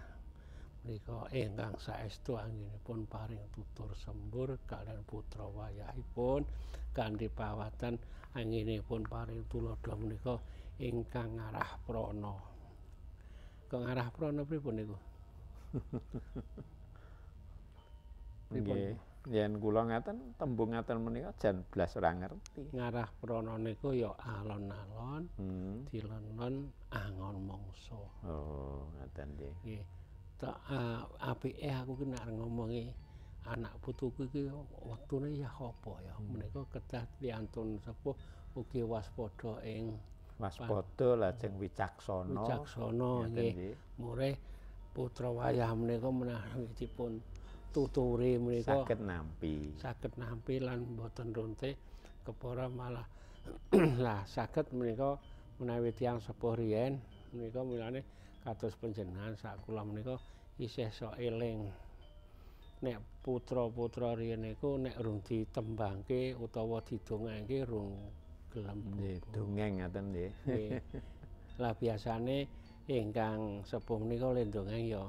menika ingkang saestu anggenipun paring tutur sembur kaliyan putra wayahipun kanthi pawatan anggenipun paring tulodo menika ingkang ngarah prana. Kok ngarah prana pripun niku? Nggih, yen kula ngaten tembung ngaten menika jan blas ora ngerti. Ngarah prana niku ya alon-alon, dilenon angon mangsa. Oh, ngaten nggih. Nggih. Apike aku ki nek ngomongi anak putuku iki wektune ya apa ya. Menika kedah piantun sepuh ugi waspada ing waspada lajeng wicaksana. Wicaksana nggih. Murih putra wayah menika menahipun tuturi menika saged nampi lan boten rontik kepara malah lah saged menika menawi tiyang sepuh riyen menika milane kados panjenengan sak kula menika isih sok eling nek putra-putra riyen niku nek rung ditembangke utawa didongengke rung gelem dongeng ngaten nggih. Lah biasane ingkang sepuh menika le ndongeng ya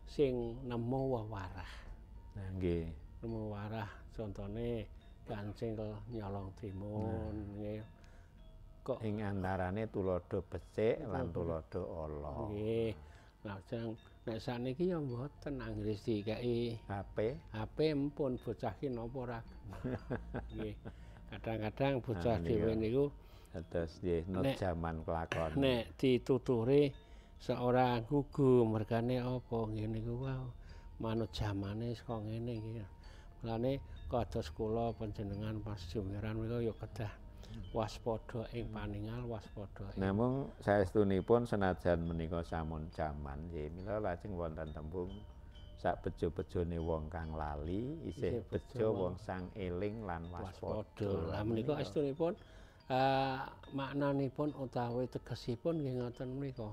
sing nemu wewarah. Nah nggih. Nemu warah contone Kancing nyolong timun nggih. Kok ing antarane tulodo becik lan tulodo ala. Nggih. Lajeng nek sakniki ya mboten anggere dikeki HP empun bocah ki napa ora nggih. Kadang-kadang bocah dhewe niku dados nggih not jaman kelakon. Nek dituturi seorang gugu mergane apa ngene iku wae manut jamane saka ngene iki. Mulane kados kula panjenengan pas jumiran menika ya kedah waspada ing paningal waspada. Namung saestunipun senajan menika sampun jaman nggih mila lajeng wonten tembung sak bejo-bejone wong kang lali isih bejo wong sang eling lan waspada. Lah menika estunipun maknanipun utawi tegesipun nggih ngoten menika.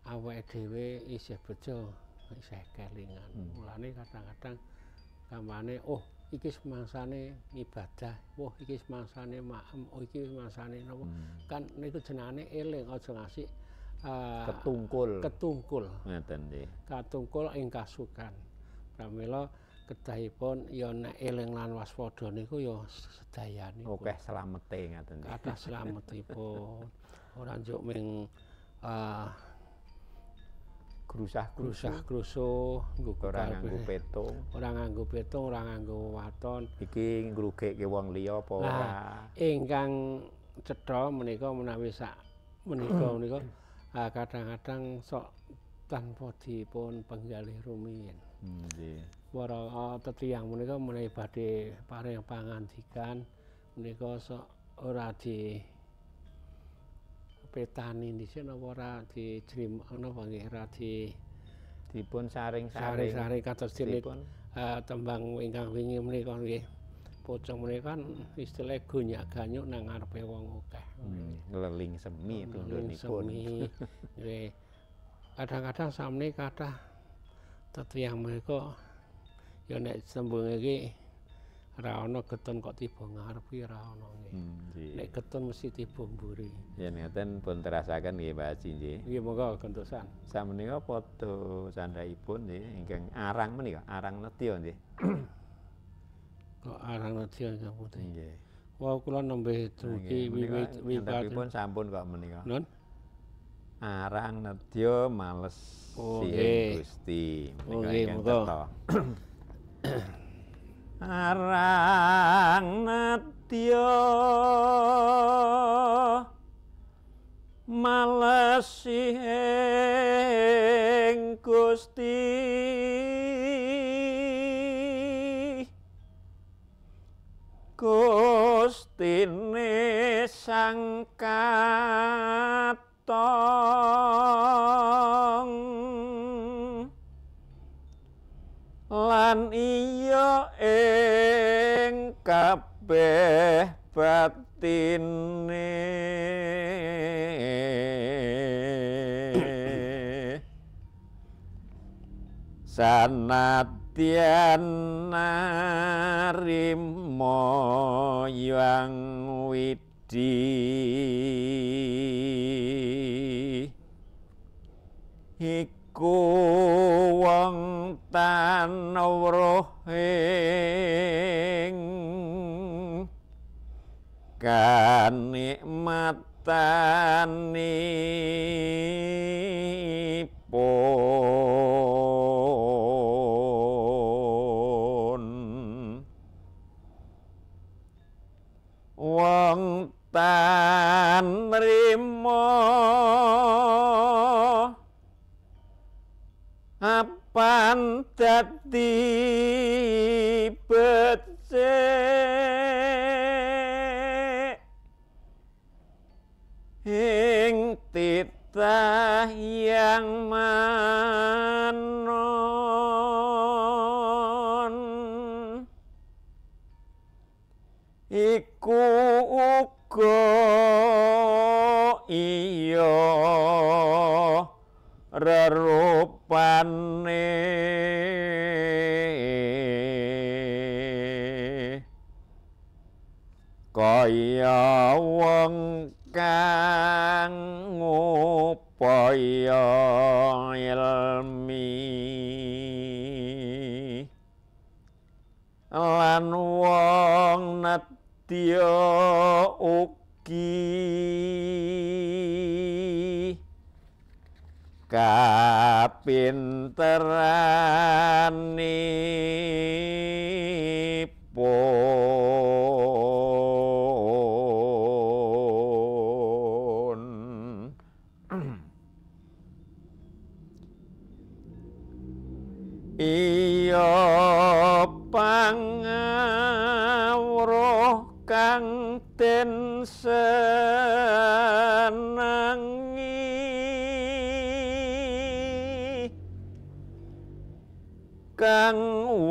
Awake dhewe isih bejo isih kelingan. Mulane kadang-kadang kampane iki semangsane ibadah, iki semangsane maem, iki semangsane napa. Kan niku jenengane eling aja ngasih ketungkul. Ngeten nggih. Katungkul ing kasukan. Pramila kedahipun ya nek eling lan waspada niku ya sedayane. Akeh slamete ngaten nggih. Kathah slametipun. Ora njuk ming grusah-grusuh ora nganggo petung, ora nganggo waton. Iki ngrugekke wong liya apa ora? Ingkang cetha menika menawi sak menika kadang-kadang sok tanpa dipun penggalih rumiyin. Para tetiyang menika menawi badhe paring pangandikan menika ora di petani dhisik napa ora dijrim napa nggih ora dipun saring-saring kados dene tembang ingkang wingi menika nggih pocong menika kan istilah gonyak-ganyuk nang ngarepe wong akeh. Leling semi tundhunipun. Nggih. Kadang-kadang samene kathah tetiyang menika ya nek tembung iki ora ana getun kok tiba ngarepi ora ana nggih. Nek getun mesti tiba mburi. Ya ngeten pun terasaken nggih Pak Haji nggih. Nggih monggo gentosan. Sameneika padha candhaipun nggih ingkang arang menika, arang nedya nggih. Kok arang nedya ingkang putih. Nggih. Wau kula nembe dugi wiwitipun sampun kok menika. Nun. Arang nedya males siing Gusti. Nggih monggo. Arang nedya males siing Gusti Gustine sang katong lan iya ing kabeh batine sanadyan narima yang widi iku wong tanawruhing kanikmatanipun wong tan mrimo apan dadi becik ing titah yang manon iku uga iya rerupane kaya wong kang ngupaya ilmi lan wong nedya ugi kapinteranipun iya pangawruh kang den senengi kang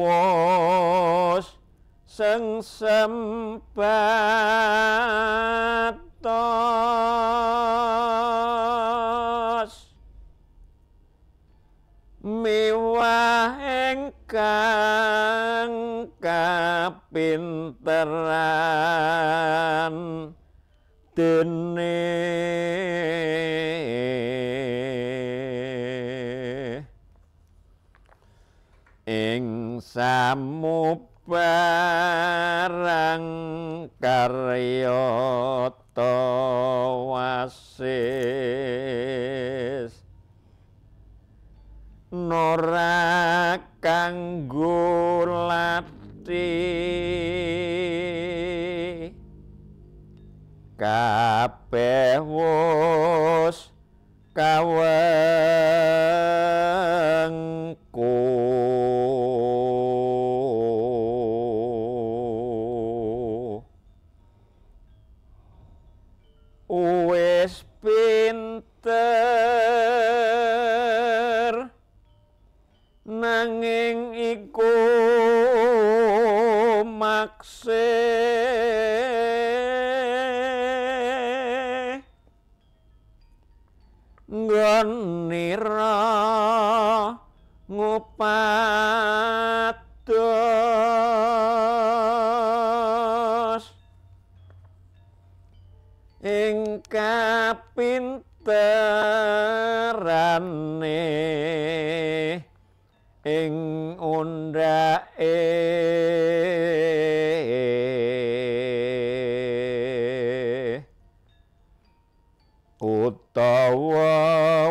wos sengsembatos miwah engkang kapinteran dene ing samubarang karyata wasis nora kanggo latih kabeh wus kawengku wis pinter nanging iku maksih nggonira ngupados ing kapinterane ing undhake utawa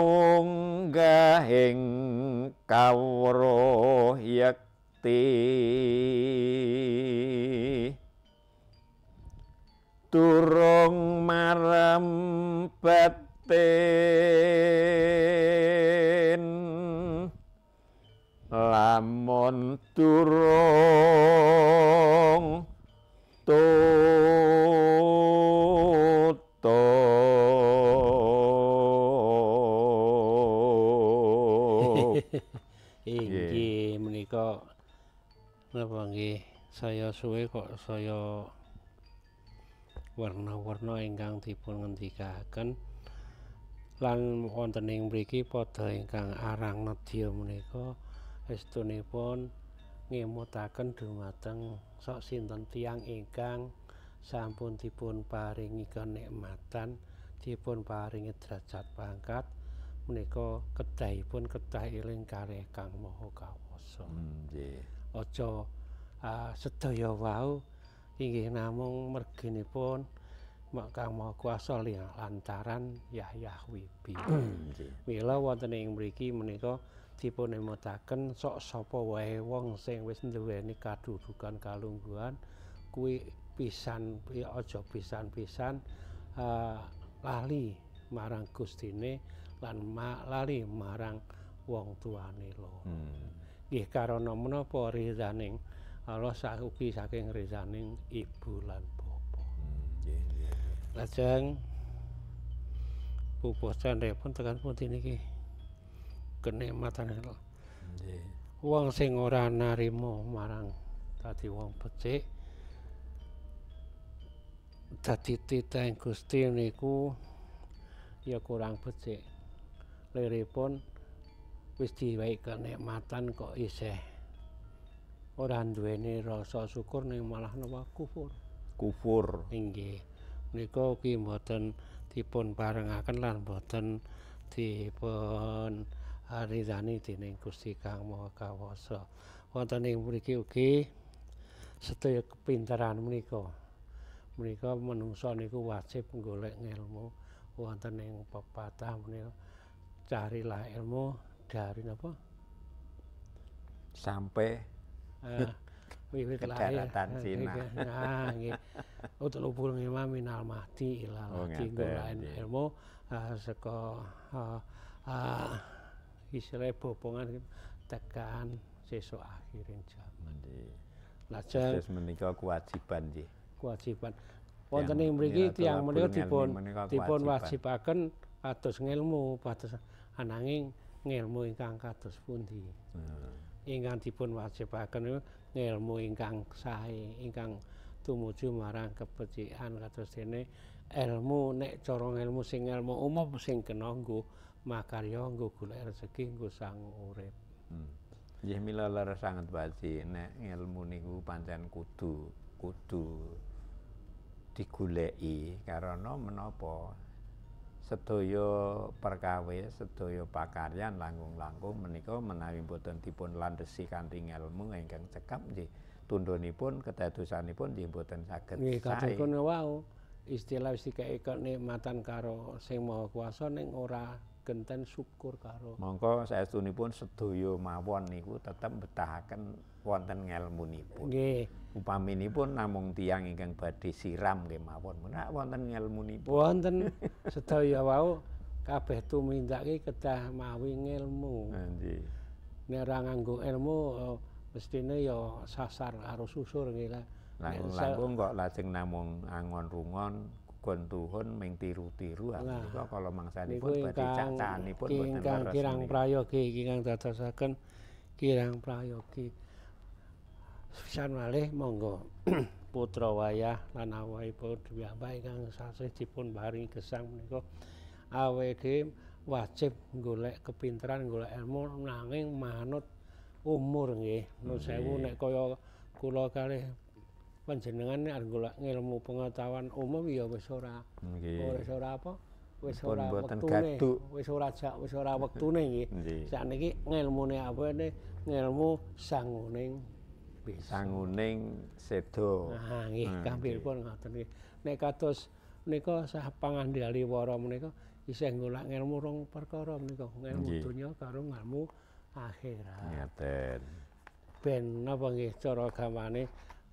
unggahing kawruh yekti durung marem batin lamun durung tutup. Inggih menika napa nggih saya suwe kok saya warna-warna ingkang dipun ngendikaken lan wonten ing mriki padha ingkang arang nedya menika estunipun ngemutaken dumateng sok sinten tiyang ingkang sampun dipun paringi kenikmatan dipun paringi derajat pangkat menika kedahipun kedah eling kalih Kang Maha Kawasa. Nggih. Aja sedaya wau inggih namung merginipun Kang Maha Kuwasa lantaran Yahyah Wibi. Mila wonten ing mriki menika dipun emutaken sok sapa wae wong sing wis nduweni kadudukan kalungguhan kuwi pisan aja pisan-pisan lali marang Gustine lan lali marang wong tuane loro. Nggih karana menapa rizaning Allah sakugi saking rizaning ibu lan bapa. Lajeng pupusanipun tekan pundi niki kenikmatan nggih. Wong sing ora narima marang dadi wong becik dadi titah Gusti niku ya kurang becik. Liripun wis diwehi kenikmatan kok isih ora duweni rasa syukur ning malah napa kufur. Kufur. Inggih. Menika ugi mboten dipun parengaken lan mboten dipun ridani dening Gusti Kang Maha Kawasa. Wonten ing mriki ugi sedaya kepinteran menika. Menika manungsa niku wajib golek ilmu wonten ing pepatah menika carilah ilmu dari napa? Sampai wiwit kedaratan Cina. Nah, nggih. Utlubul ilma minal mahdi ilal hadi golek ilmu saka istilah bobongan tekan sesuk akhiring jaman. Lajeng menika kewajiban nggih. Kewajiban. Wonten ing mriki tiyang menika dipun wajibaken kados ngilmu, kados ananging ngilmu ingkang kados pundi. Ingkang dipun wajibaken ngilmu ingkang sae, ingkang tumuju marang kebecikan kados dene ilmu nek cara ngilmu sing ilmu umum sing kena nggo makarya, nggo golek rezeki, nggo sangu urip. Nggih mila leres sanget Baji, nek ilmu niku pancen kudu digoleki karena menapa sedaya perkawis, sedaya pakaryan langkung-langkung menika menawi boten dipun landhesi kanthi ilmu ingkang cekap nggih tundhonipun kedadosanipun nggih boten saged sae. Nggih kadhekono wau istilah dikeki kenikmatan karo Sing Maha Kuwasa ning ora genten syukur karo. Mongko saestunipun sedaya mawon niku tetep betahaken wonten ngelmunipun. Nggih. Upaminipun namung tiyang ingkang badhe siram nggih mawon menak wonten ngelmunipun. Wonten sedaya wau kabeh tumindake kedah mawi ngilmu. Nggih. Nek ora nganggo ilmu mestine ya sasar karo susur nggih lah. Langkung-langkung kok lajeng namung angon-rungon gon tuhun ming tiru-tiru menika kala mangsanipun niku badhe cacanipun boten ingkang leres kirang menika. prayogi ingkang dadosaken kirang prayogi. Pisan malih monggo putra wayah lan awakipun piyambak ingkang sasih dipun paringi gesang menika awake wajib golek kepinteran, golek ilmu nanging manut umur nggih. Nuwun sewu nek kaya kula kalih panjenengan nek golek ilmu pengetahuan umum ya wis ora apa? Wis ora wektune. Wis ora wektune nggih. Sakniki ngilmune apane ngilmu sanguning sanguning sedo. Nah, nggih kampiripun ngoten nggih. Nek kados menika sah pangandali wara menika isih golek ilmu rong perkara menika, ilmu donya karo ilmu akhirat. Ngaten. Ben napa nggih cara gampane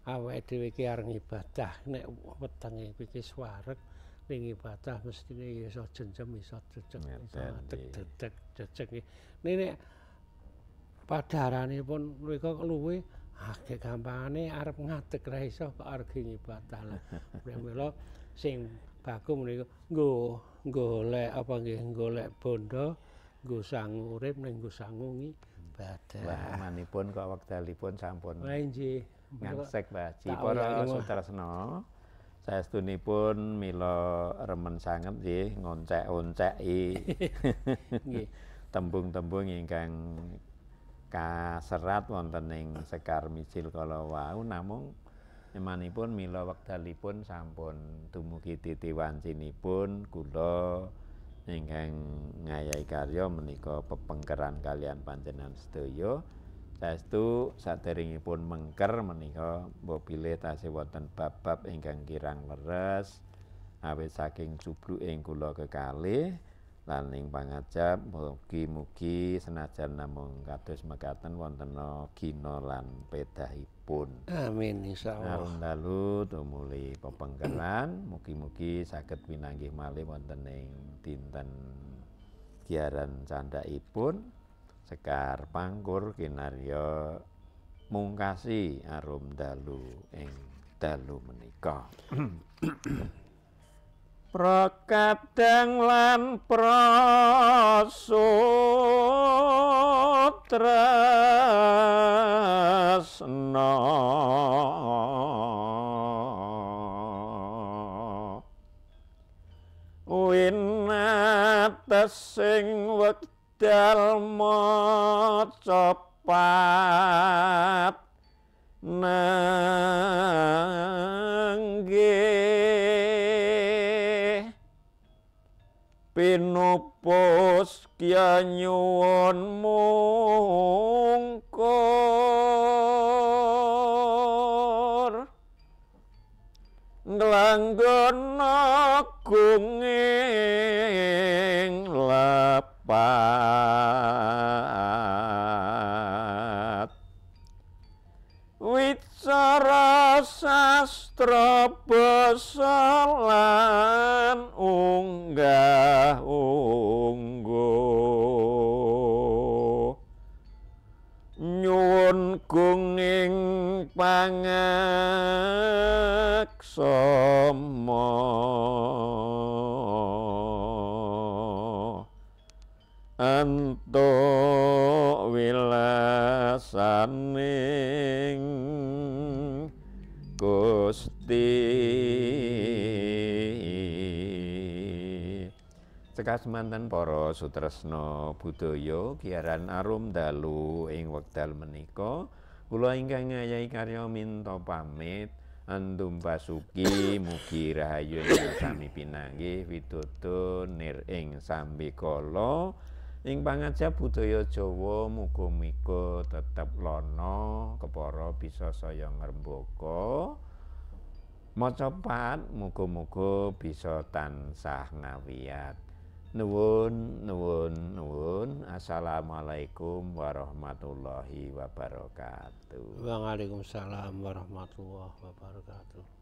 awake dhewe iki arep ibadah nek wetenge iki swareg ning ibadah mestine iso jenjem iso jejeg iso dedeg jejeg nggih. Nek padaranipun mereka luwih agek gampangane arep ngadeg ra iso kok arep ibadah lah. Mula sing bagus menika nggo golek apa nggih golek bondo nggo sangu urip ning nggo sangu ibadah. Wah, manipun kok wekdalipun sampun. Lah nggih. Ngansek Baji para sutresna. Saestunipun mila remen sanget nggih ngoncek-onceki. Nggih. Tembung-tembung ingkang kaserat wonten ing Sekar Micil kala wau namung nyemanipun mila wekdalipun sampun dumugi titi wancinipun kula ingkang ngayahi karya menika pepengkeran kalian panjenengan sedaya. Saestu saderengipun mengker menika mbok bilih tasih wonten bab-bab ingkang kirang leres awit saking jubluking kula kekalih. Lan ing pangajap mugi-mugi senajan namung kados mekaten wonten gina lan pedahipun. Amin insyaallah. Alun-alun tumuli pepengkeran mugi-mugi saged pinanggih malih wonten ing dinten giaran candhakipun Sekar Pangkur kinarya mungkasi arum dalu ing dalu menika. Prakadang lan prasutresna winatesing wekdal maca pat nanggih pinupus kya nyuwun mungkur nglanggana gunging lepat wicara sastra basa lan unggah ungguh nyuwun gunging pangaksama antuk wilasaning Gusti. Cekak semanten para sutresna budaya giaran arum dalu ing wekdal menika kula ingkang ngayahi karya minta pamit andum pasuki mugi rahayu ingkang sami pinanggih widodo nir ing sambikala ing pangajap budaya Jawa muga-muga tetep lono kepara bisa saya ngrembaka maca pat muga-muga bisa tansah ngawiyat. Nuwun. Assalamualaikum warahmatullahi wabarakatuh. Waalaikumsalam warahmatullahi wabarakatuh.